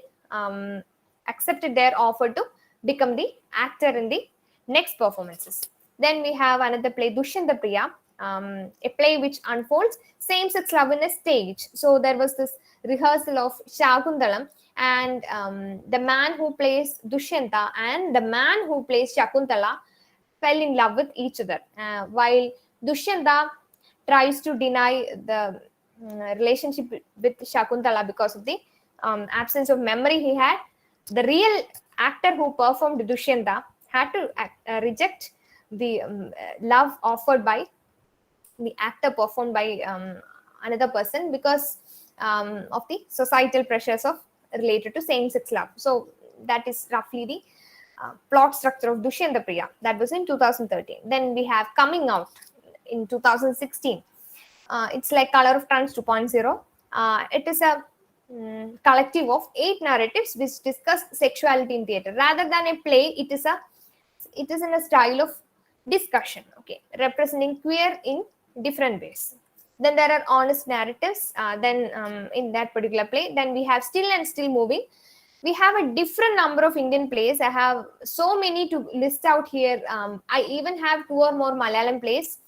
accepted their offer to become the actor in the next performances. Then we have another play, Dushyanta Priya, a play which unfolds same-sex love in a stage. So there was this rehearsal of Shakuntalam, and the man who plays Dushyanta and the man who plays Shakuntala fell in love with each other, while Dushyanta tries to deny the relationship with Shakuntala because of the absence of memory he had. The real actor who performed Dushyanta had to reject the love offered by the actor performed by another person because of the societal pressures of related to same-sex love. So that is roughly the plot structure of Dushyanta Priya. That was in 2013. Then we have Coming Out in 2016. It's like Color of Trans 2.0. It is a collective of 8 narratives which discuss sexuality in theatre. Rather than a play, it is in a style of discussion, okay, representing queer in different ways. Then there are honest narratives. In that particular play, then we have Still and Still Moving. We have a different number of Indian plays. I have so many to list out here. I even have 2 or more Malayalam plays.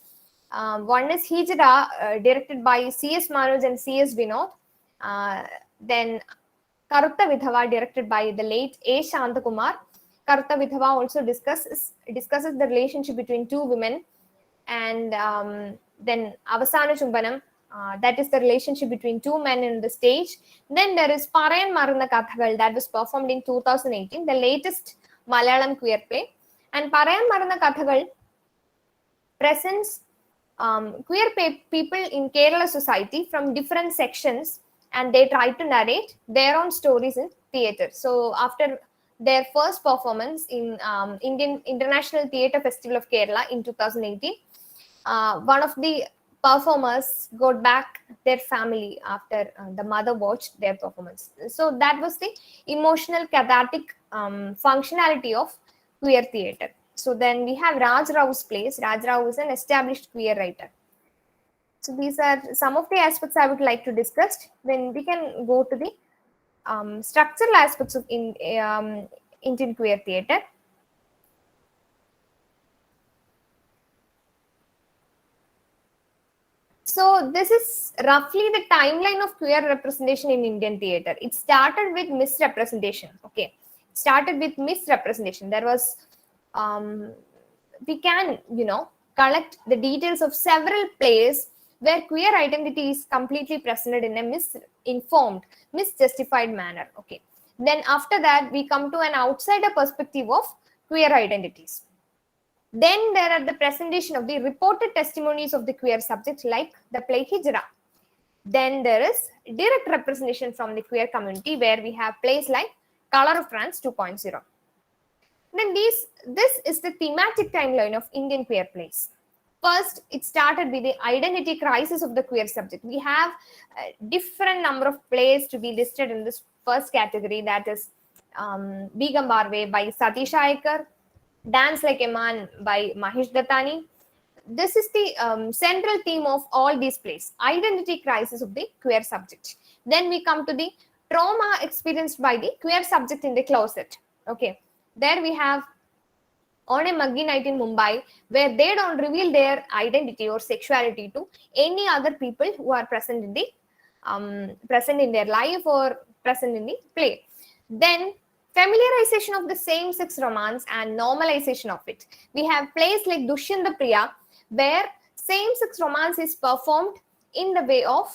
One is Hijra, directed by C.S. Manoj and C.S. Vinod. Then Karutta Vidhava, directed by the late A. Shantakumar. Karutta Vidhava also discusses the relationship between 2 women. And then Avasana Chumbanam, that is the relationship between 2 men in the stage. Then there is Parayan Marana Kathagal, that was performed in 2018, the latest Malayalam queer play. And Parayan Marana Kathagal presents queer people in Kerala society from different sections, and they try to narrate their own stories in theatre. So after their first performance in Indian International Theatre Festival of Kerala in 2018, one of the performers got back their family after the mother watched their performance. So that was the emotional cathartic functionality of queer theatre. So then we have Raj Rao's plays. Raj Rao is an established queer writer. So these are some of the aspects I would like to discuss. Then we can go to the structural aspects of Indian queer theatre. So this is roughly the timeline of queer representation in Indian theatre. It started with misrepresentation. Okay, started with misrepresentation. There was, we can, collect the details of several plays where queer identity is completely presented in a misinformed, misjustified manner. Okay. Then after that, we come to an outsider perspective of queer identities. Then there are the presentation of the reported testimonies of the queer subjects, like the play Hijra. Then there is direct representation from the queer community, where we have plays like Color of Trans 2.0. Then this is the thematic timeline of Indian queer plays. First, it started with the identity crisis of the queer subject. We have a different number of plays to be listed in this first category, that is Begum Barve by Satish Aikar, Dance Like a Man by Mahesh Dattani. This is the central theme of all these plays, identity crisis of the queer subject. Then we come to the trauma experienced by the queer subject in the closet. Okay, there we have On a Muggy Night in Mumbai, where they don't reveal their identity or sexuality to any other people who are present in the present in their life or present in the play. Then familiarization of the same-sex romance and normalization of it. We have plays like Dushyanta Priya, where same-sex romance is performed in the way of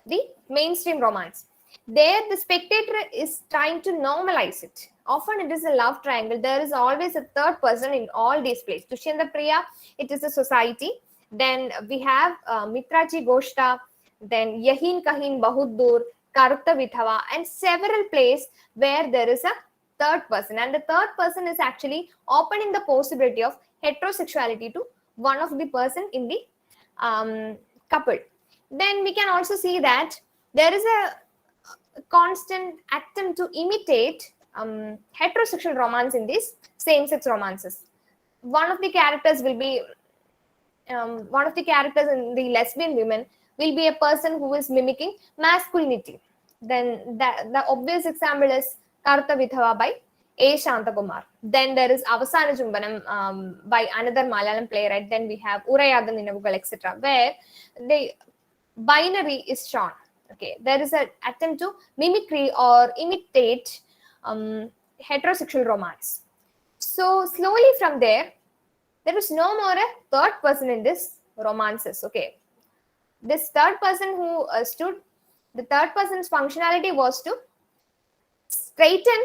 the mainstream romance. There, the spectator is trying to normalize it. Often it is a love triangle. There is always a third person in all these plays. Dushyanta Priya, it is a society. Then we have Mitrachi Goshta, then Yahin Kahin Bahut Dur, Karutta Vidhava, and several plays where there is a third person, and the third person is actually opening the possibility of heterosexuality to one of the person in the couple. Then we can also see that there is a constant attempt to imitate heterosexual romance in these same-sex romances. One of the characters will be one of the characters in the lesbian women will be a person who is mimicking masculinity. Then the obvious example is Karutta Vidhava by A. Shantakumar. Then there is Avasana Chumbanam by another Malayalam playwright. Then we have Urayada Ninavugal, etc., where the binary is shown. Okay, there is an attempt to mimicry or imitate heterosexual romance. So slowly from there is no more a third person in this romances. Okay, this third person who the third person's functionality was to straighten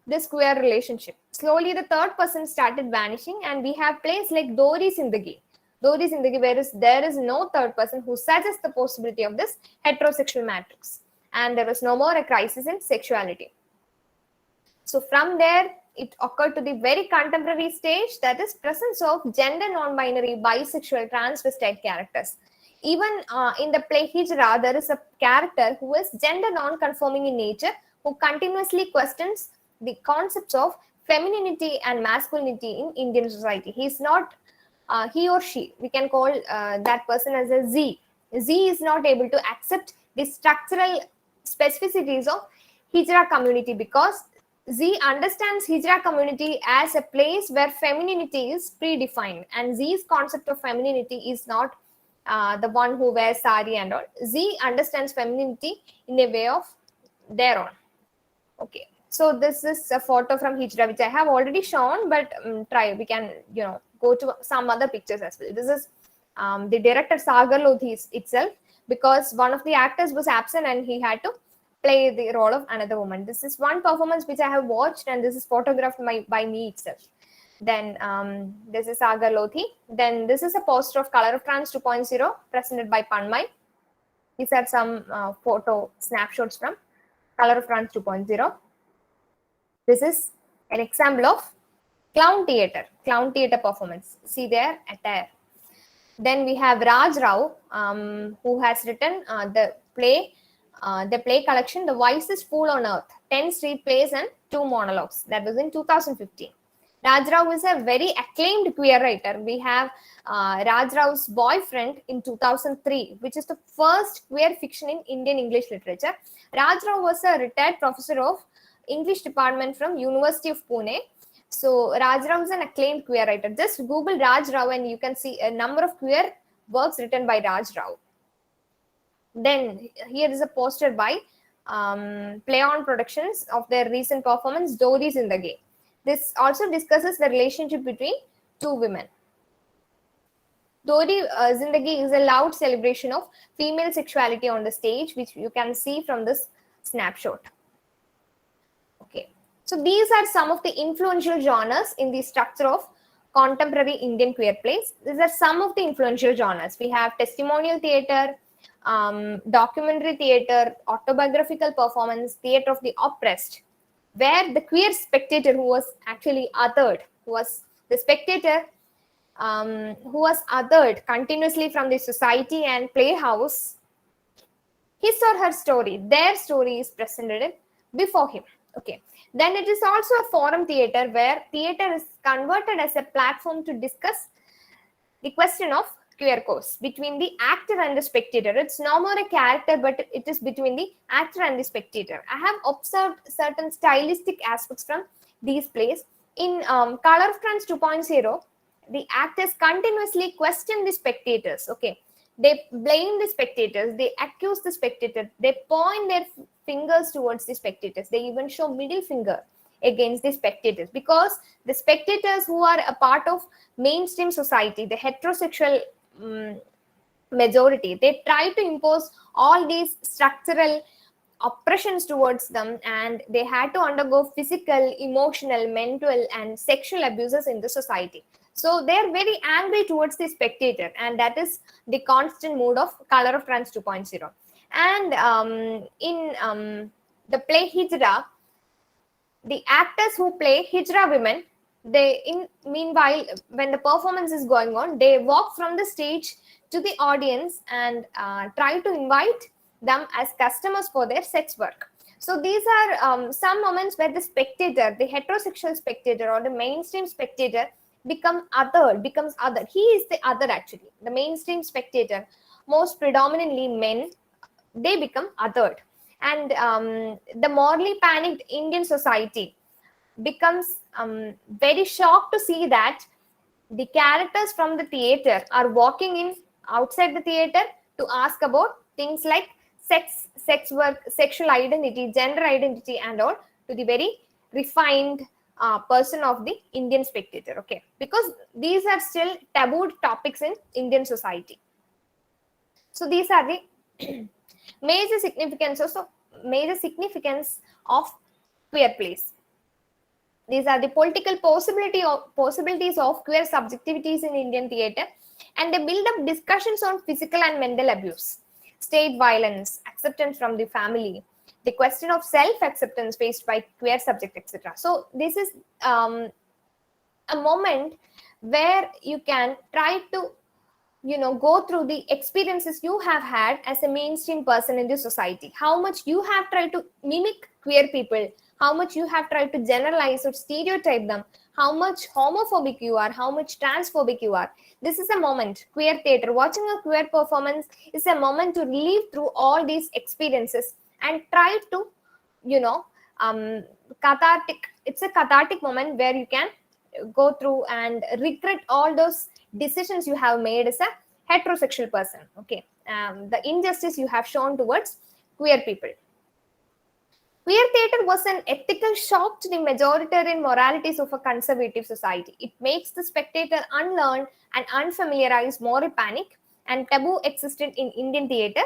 this queer relationship. Slowly the third person started vanishing, and we have plays like Dori Zindagi, where there is no third person who suggests the possibility of this heterosexual matrix, and there was no more a crisis in sexuality. So from there it occurred to the very contemporary stage, that is presence of gender non-binary, bisexual, transvestite characters. Even in the play Hijra, there is a character who is gender non-conforming in nature, who continuously questions the concepts of femininity and masculinity in Indian society. He is not he or she, we can call that person as a Z. Z is not able to accept the structural specificities of Hijra community, because Z understands Hijra community as a place where femininity is predefined, and Z's concept of femininity is not the one who wears sari and all. Z understands femininity in a way of their own. Okay, so this is a photo from Hijra which I have already shown, but we can go to some other pictures as well. This is the director Sagar Lodhi itself, because one of the actors was absent and he had to play the role of another woman. This is one performance which I have watched, and this is photographed by me itself. Then this is Sagar Lodhi. Then this is a poster of Color of Trans 2.0 presented by Panmai. These are some photo snapshots from Color of Trans 2.0. This is an example of clown theater performance. See their attire. Then we have Raj Rao, who has written the play collection, The Wisest Fool on Earth, 10 street plays and 2 monologues. That was in 2015. Raj Rao is a very acclaimed queer writer. We have Raj Rao's Boyfriend in 2003, which is the first queer fiction in Indian English literature. Raj Rao was a retired professor of English department from University of Pune. So Raj Rao is an acclaimed queer writer. Just Google Raj Rao and you can see a number of queer works written by Raj Rao. Then here is a poster by Play On Productions of their recent performance, Dori Zindagi. This also discusses the relationship between two women. Dori Zindagi is a loud celebration of female sexuality on the stage, which you can see from this snapshot. Okay, so these are some of the influential genres in the structure of contemporary Indian queer plays. These are some of the influential genres. We have testimonial theatre, documentary theatre, autobiographical performance, theatre of the oppressed, where the queer spectator who was actually othered, who was the spectator who was othered continuously from the society and playhouse, his or her story, their story is presented before him. Okay. Then it is also a forum theatre, where theatre is converted as a platform to discuss the question of queer course between the actor and the spectator. It's no more a character, but it is between the actor and the spectator. I have observed certain stylistic aspects from these plays. In Color of Trans 2.0, the actors continuously question the spectators. Okay, they blame the spectators, they accuse the spectator, they point their fingers towards the spectators, they even show middle finger against the spectators, because the spectators who are a part of mainstream society, the heterosexual majority, they try to impose all these structural oppressions towards them, and they had to undergo physical, emotional, mental and sexual abuses in the society. So they are very angry towards the spectator, and that is the constant mood of Color of Trans 2.0. And in the play Hijra, the actors who play Hijra women, meanwhile, when the performance is going on, they walk from the stage to the audience and try to invite them as customers for their sex work. So these are some moments where the spectator, the heterosexual spectator or the mainstream spectator becomes other. He is the other actually. The mainstream spectator, most predominantly men, they become othered. And the morally panicked Indian society becomes very shocked to see that the characters from the theater are walking in outside the theater to ask about things like sex work, sexual identity, gender identity, and all to the very refined person of the Indian spectator. Okay, because these are still taboo topics in Indian society. So these are the major significance of queer plays. These are the political possibilities of queer subjectivities in Indian theatre, and they build up discussions on physical and mental abuse, state violence, acceptance from the family, the question of self-acceptance faced by queer subject, etc. So this is a moment where you can try to go through the experiences you have had as a mainstream person in the society, how much you have tried to mimic queer people, how much you have tried to generalize or stereotype them, how much homophobic you are, how much transphobic you are. This is a moment, queer theater, watching a queer performance is a moment to live through all these experiences and try to cathartic. It's a cathartic moment where you can go through and regret all those decisions you have made as a heterosexual person. Okay, the injustice you have shown towards queer people. Queer theatre was an ethical shock to the majoritarian moralities of a conservative society. It makes the spectator unlearn and unfamiliarize moral panic and taboo existed in Indian theatre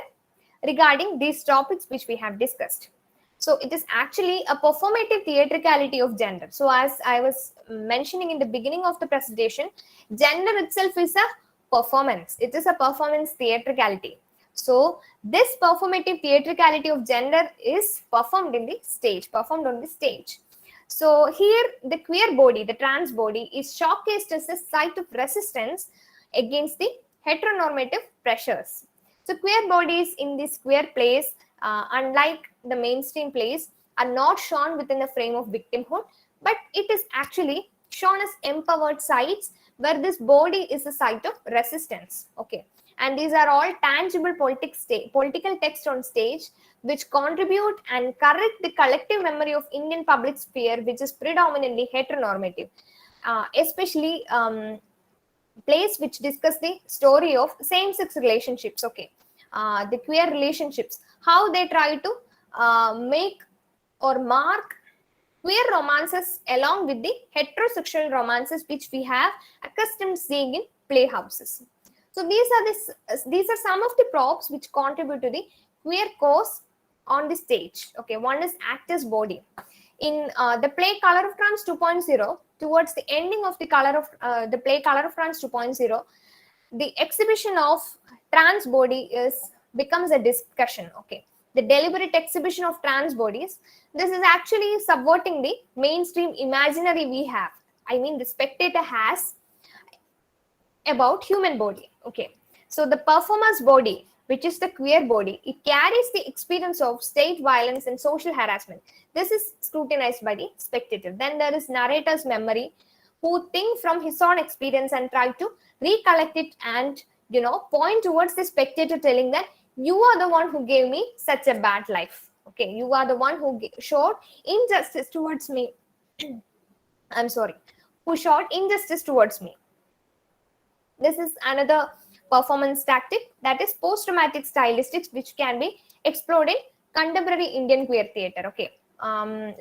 regarding these topics which we have discussed. So it is actually a performative theatricality of gender. So as I was mentioning in the beginning of the presentation, gender itself is a performance. It is a performance theatricality. So this performative theatricality of gender is performed on the stage. So here the queer body, the trans body, is showcased as a site of resistance against the heteronormative pressures. So queer bodies in this queer plays, unlike the mainstream plays, are not shown within the frame of victimhood, but it is actually shown as empowered sites where this body is a site of resistance. Okay, and these are all tangible political text on stage which contribute and correct the collective memory of Indian public sphere, which is predominantly heteronormative, especially plays which discuss the story of same-sex relationships. Okay, the queer relationships, how they try to make or mark queer romances along with the heterosexual romances which we have accustomed seeing in playhouses. So these are some of the props which contribute to the queer cause on the stage. Okay, one is actor's body. In the play Color of Trance 2.0, towards the ending of the play Color of Trance 2.0, the exhibition of trans body becomes a discussion. Okay, the deliberate exhibition of trans bodies, this is actually subverting the mainstream imaginary we have, I mean the spectator has about human body. Okay, so the performer's body, which is the queer body, it carries the experience of state violence and social harassment. This is scrutinized by the spectator. Then there is narrator's memory, who think from his own experience and try to recollect it and point towards the spectator, telling that you are the one who gave me such a bad life. Okay, you are the one who showed injustice towards me. I'm sorry, who showed injustice towards me. This is another performance tactic, that is post-dramatic stylistics, which can be explored in contemporary Indian queer theatre. Okay,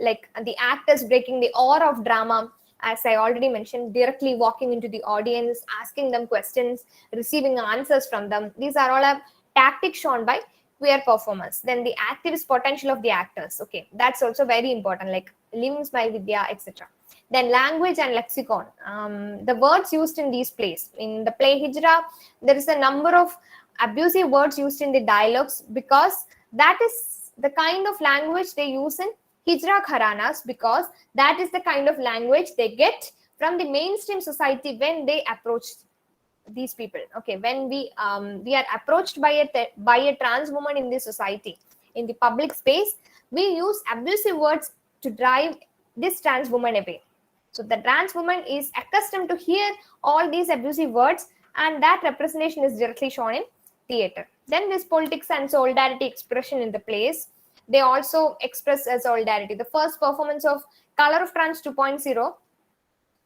like the actors breaking the aura of drama, as I already mentioned, directly walking into the audience, asking them questions, receiving answers from them. These are all a tactics shown by queer performers. Then the activist potential of the actors. Okay, that's also very important, like Living Smile Vidya, etc. Then language and lexicon. The words used in these plays. In the play Hijra, there is a number of abusive words used in the dialogues because That is the kind of language they use in Hijra Gharanas, because that is the kind of language they get from the mainstream society when they approach these people. Okay, when we are approached by a trans woman in the society, in the public space, we use abusive words to drive this trans woman away. So the trans woman is accustomed to hear all these abusive words, and that representation is directly shown in theater. Then this politics and solidarity expression in the plays, they also express a solidarity. The first performance of Color of Trans 2.0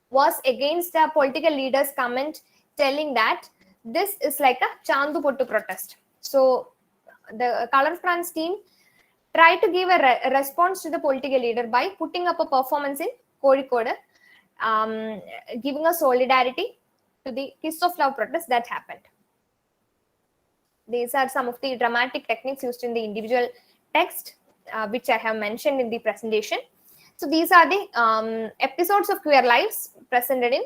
was against a political leader's comment telling that this is like a Chandu Pottu protest. So the Color of Trans team tried to give a response to the political leader by putting up a performance in Kozhikode, giving a solidarity to the Kiss of Love protest that happened. These are some of the dramatic techniques used in the individual text, which I have mentioned in the presentation. So these are the episodes of queer lives presented in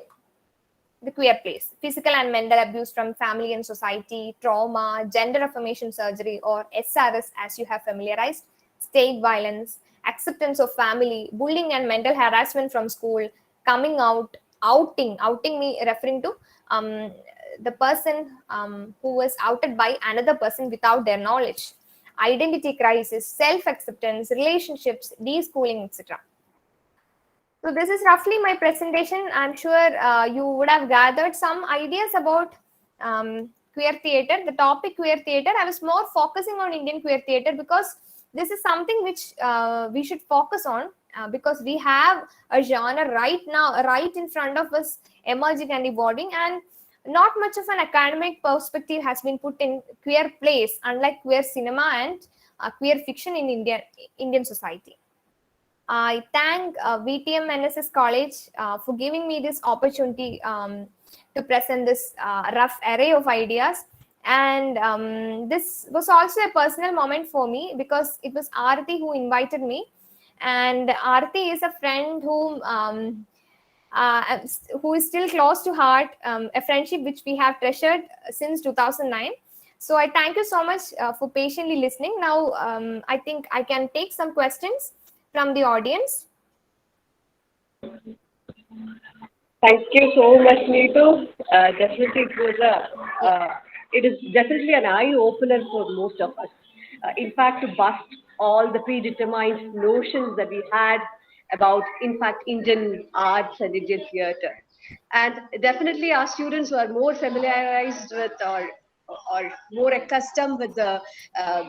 the queer plays: physical and mental abuse from family and society, trauma, gender affirmation surgery or SRS as you have familiarized, state violence, acceptance of family, bullying and mental harassment from school, coming out, outing me referring to the person who was outed by another person without their knowledge, identity crisis, self-acceptance, relationships, deschooling, etc. So this is roughly my presentation. I'm sure you would have gathered some ideas about queer theatre. The topic queer theatre, I was more focusing on Indian queer theatre because this is something which we should focus on, because we have a genre right now, right in front of us, emerging and evolving, and not much of an academic perspective has been put in queer plays, unlike queer cinema and queer fiction in Indian society. I thank VTM NSS College for giving me this opportunity to present this rough array of ideas. And this was also a personal moment for me because it was Aarti who invited me. And Aarti is a friend who is still close to heart, a friendship which we have treasured since 2009. So I thank you so much for patiently listening. Now, I think I can take some questions from the audience. Thank you so much, Neetu. Definitely, it is definitely an eye opener for most of us. In fact, to bust all the predetermined notions that we had about, in fact, Indian arts and Indian theatre. And definitely our students who are more familiarized with or more accustomed with the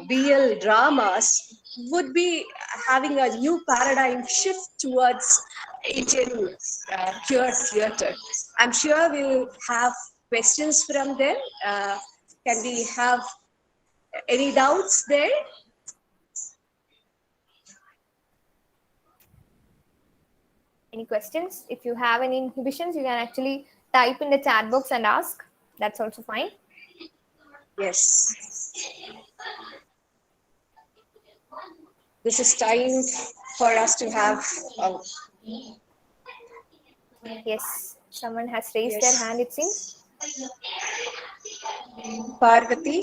BL dramas would be having a new paradigm shift towards Indian queer theatre. I'm sure we'll have questions from them. Can we have any doubts there? Any questions? If you have any inhibitions, you can actually type in the chat box and ask. That's also fine. Yes. This is time for us to have. Yes, someone has raised their hand, it seems. Parvati.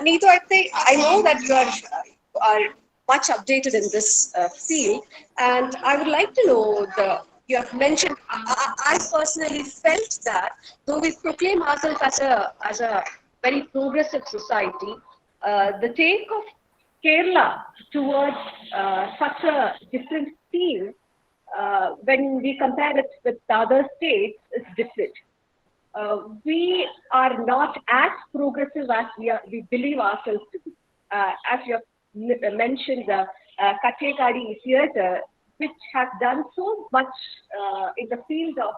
Neetu, I know that you are much updated in this field, and I would like to know you have mentioned. I personally felt that though we proclaim ourselves as a very progressive society, the take of Kerala towards such a different scene when we compare it with other states is different. We are not as progressive as we believe ourselves to be. As you have mentioned, the Kathekadi theatre, which has done so much in the field of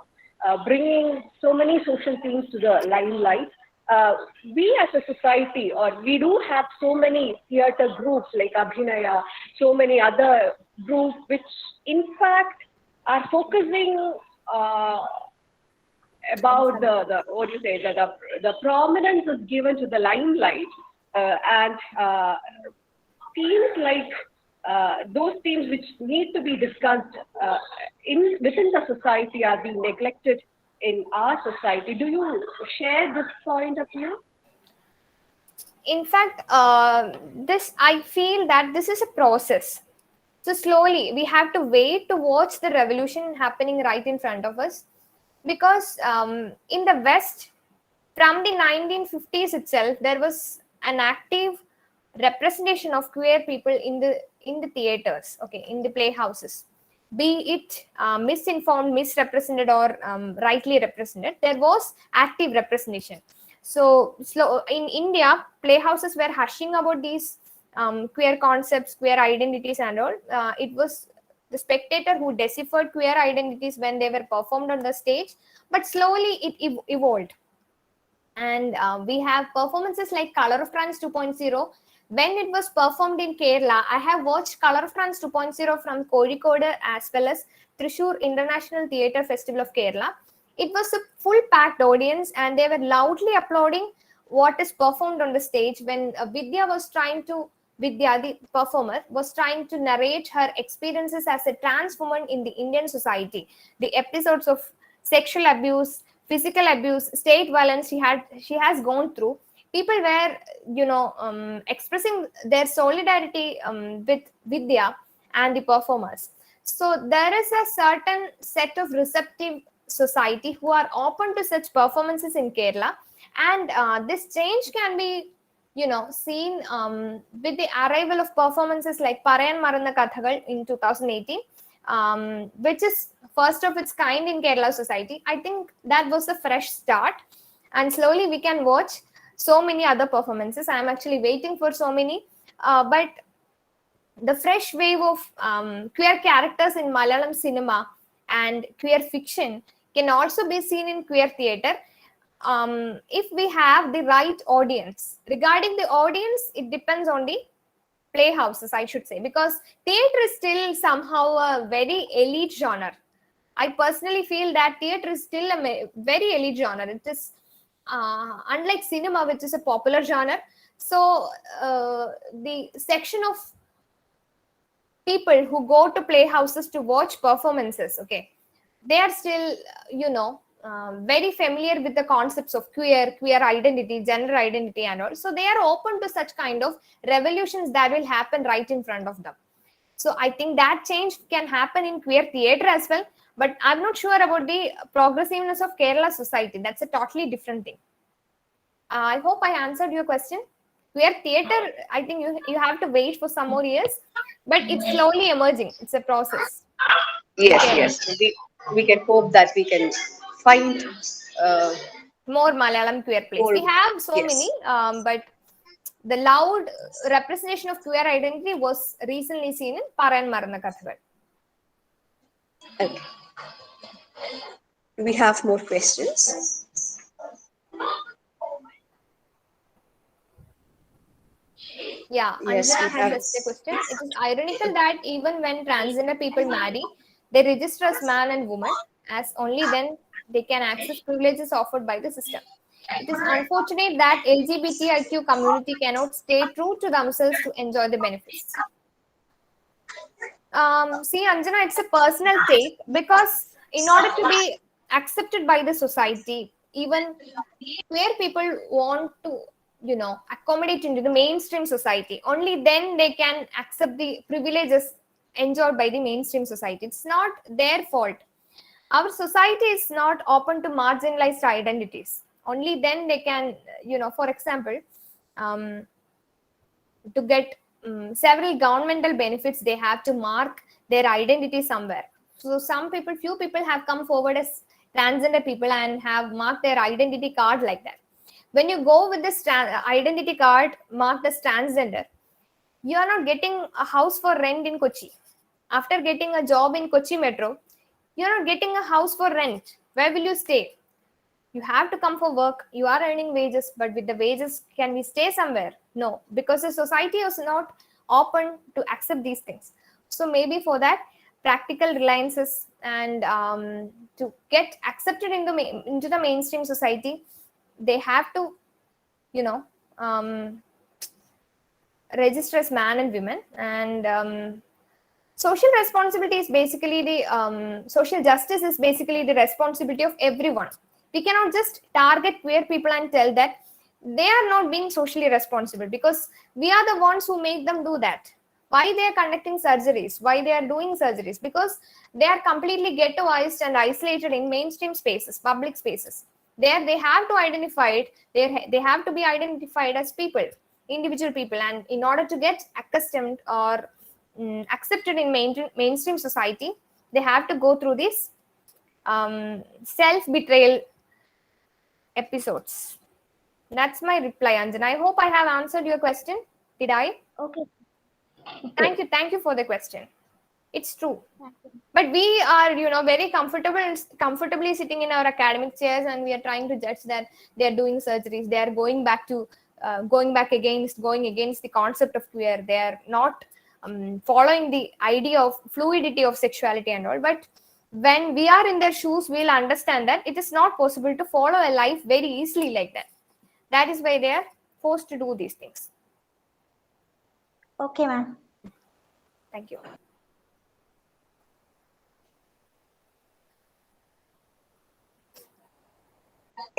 bringing so many social themes to the limelight. We as a society, or we do have so many theatre groups like Abhinaya, so many other groups which in fact are focusing about the prominence is given to the limelight and feels like those themes which need to be discussed within the society are being neglected in our society. Do you share this point of view? In fact, I feel that this is a process. So slowly, we have to wait to watch the revolution happening right in front of us, because in the West, from the 1950s itself, there was an active representation of queer people in the theaters, okay, in the playhouses. Be it misinformed, misrepresented, or rightly represented, there was active representation. So in India, playhouses were hushing about these queer concepts, queer identities, and all. It was the spectator who deciphered queer identities when they were performed on the stage, but slowly it evolved. And we have performances like Color of Trans 2.0. When it was performed in Kerala, I have watched Color of Trans 2.0 from Kozhikode as well as Thrissur International Theatre Festival of Kerala. It was a full packed audience, and they were loudly applauding what is performed on the stage when Vidya, the performer, was trying to narrate her experiences as a trans woman in the Indian society, the episodes of sexual abuse, physical abuse, state violence she has gone through. People were expressing their solidarity with Vidya and the performers. So there is a certain set of receptive society who are open to such performances in Kerala, and this change can be seen with the arrival of performances like Parayan Maranna Kathagal in 2018, which is first of its kind in Kerala society. I think that was a fresh start, and slowly we can watch so many other performances. I am actually waiting for so many, but the fresh wave of queer characters in Malayalam cinema and queer fiction can also be seen in queer theatre, if we have the right audience. Regarding the audience, it depends on the playhouses, I should say, because theatre is still somehow a very elite genre. I personally feel that theatre is still a very elite genre. It is unlike cinema, which is a popular genre. So the section of people who go to playhouses to watch performances, okay, they are still very familiar with the concepts of queer identity, gender identity, and all. So they are open to such kind of revolutions that will happen right in front of them. So I think that change can happen in queer theatre as well, but I'm not sure about the progressiveness of Kerala society. That's a totally different thing. I hope I answered your question. Queer theatre, I think you have to wait for some more years, but it's slowly emerging. It's a process. Yes, yes. We can hope that we can find more Malayalam queer plays. more, We have so yes. many, but the loud representation of queer identity was recently seen in Parayan Maranna Kathagal. Okay. Do we have more questions? Yeah, Yes, Anjana we has have. asked a question. It is ironical that even when transgender people marry, they register as man and woman, as only then they can access privileges offered by the system. It is unfortunate that LGBTIQ community cannot stay true to themselves to enjoy the benefits. See, Anjana, it's a personal take, because in order to be accepted by the society, even queer people want to accommodate into the mainstream society. Only then they can accept the privileges enjoyed by the mainstream society. It's not their fault. Our society is not open to marginalized identities. Only then they can, for example, to get several governmental benefits, they have to mark their identity somewhere. So few people have come forward as transgender people and have marked their identity card like that. When you go with this identity card marked as transgender, you are not getting a house for rent in Kochi. After getting a job in Kochi Metro, you are not getting a house for rent. Where will you stay? You have to come for work. You are earning wages, but with the wages, can we stay somewhere? No, because the society is not open to accept these things. So maybe for that, practical reliances and to get accepted into the mainstream society, they have to register as man and women. And social responsibility is basically the social justice is basically the responsibility of everyone. We cannot just target queer people and tell that they are not being socially responsible, because we are the ones who make them do that. Why they are conducting surgeries, why they are doing surgeries? Because they are completely ghettoized and isolated in mainstream spaces, public spaces. There they have to identify it, they have to be identified as people, individual people, and in order to get accustomed or accepted in mainstream society, they have to go through these self-betrayal episodes. That's my reply, Anjana. I hope I have answered your question. Did I? Okay. Thank you for the question. It's true. Thank you. But we are, very comfortably sitting in our academic chairs, and we are trying to judge that they are doing surgeries. They are going against the concept of queer. They are not following the idea of fluidity of sexuality and all. But when we are in their shoes, we'll understand that it is not possible to follow a life very easily like that. That is why they are forced to do these things. Okay, ma'am. Thank you.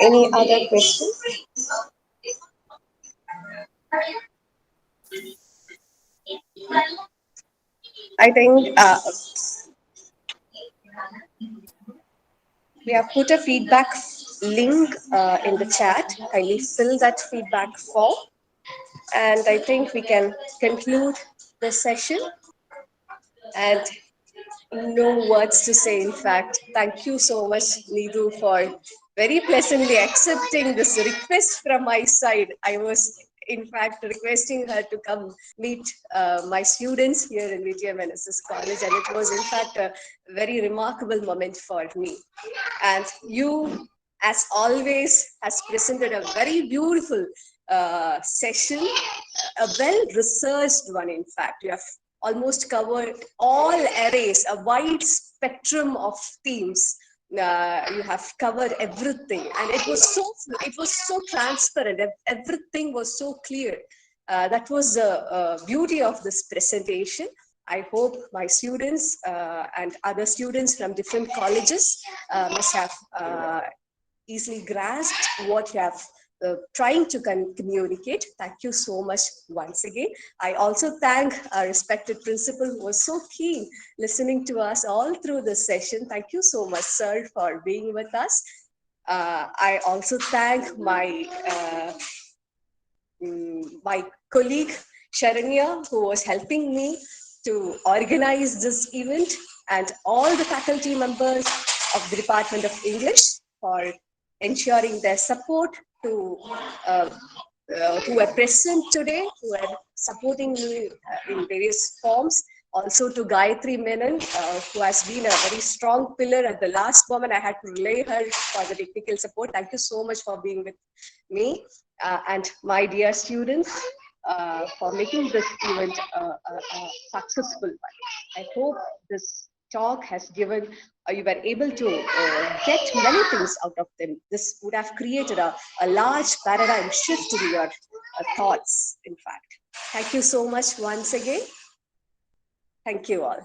Any other questions? I think we have put a feedback link in the chat. Kindly fill that feedback form. And I think we can conclude the session. And no words to say, in fact. Thank you so much, Needu, for very pleasantly accepting this request from my side. I was, in fact, requesting her to come meet my students here in VTMNSS College, and it was, in fact, a very remarkable moment for me. And you, as always, has presented a very beautiful session, a well-researched one, in fact. You have almost covered all arrays, a wide spectrum of themes. You have covered everything, and it was so transparent. Everything was so clear. That was the beauty of this presentation. I hope my students and other students from different colleges must have easily grasped what you have trying to communicate. Thank you so much once again. I also thank our respected principal who was so keen listening to us all through this session. Thank you so much, sir, for being with us. I also thank my colleague Sharanya, who was helping me to organize this event, and all the faculty members of the Department of English for ensuring their support to who were present today, who are supporting me in various forms. Also to Gayatri Menon, who has been a very strong pillar. At the last moment, I had to relay her for the technical support. Thank you so much for being with me. And my dear students, for making this event a successful one. I hope this talk has given, you were able to get many things out of them. This would have created a large paradigm shift to your thoughts, in fact. Thank you so much once again. Thank you all.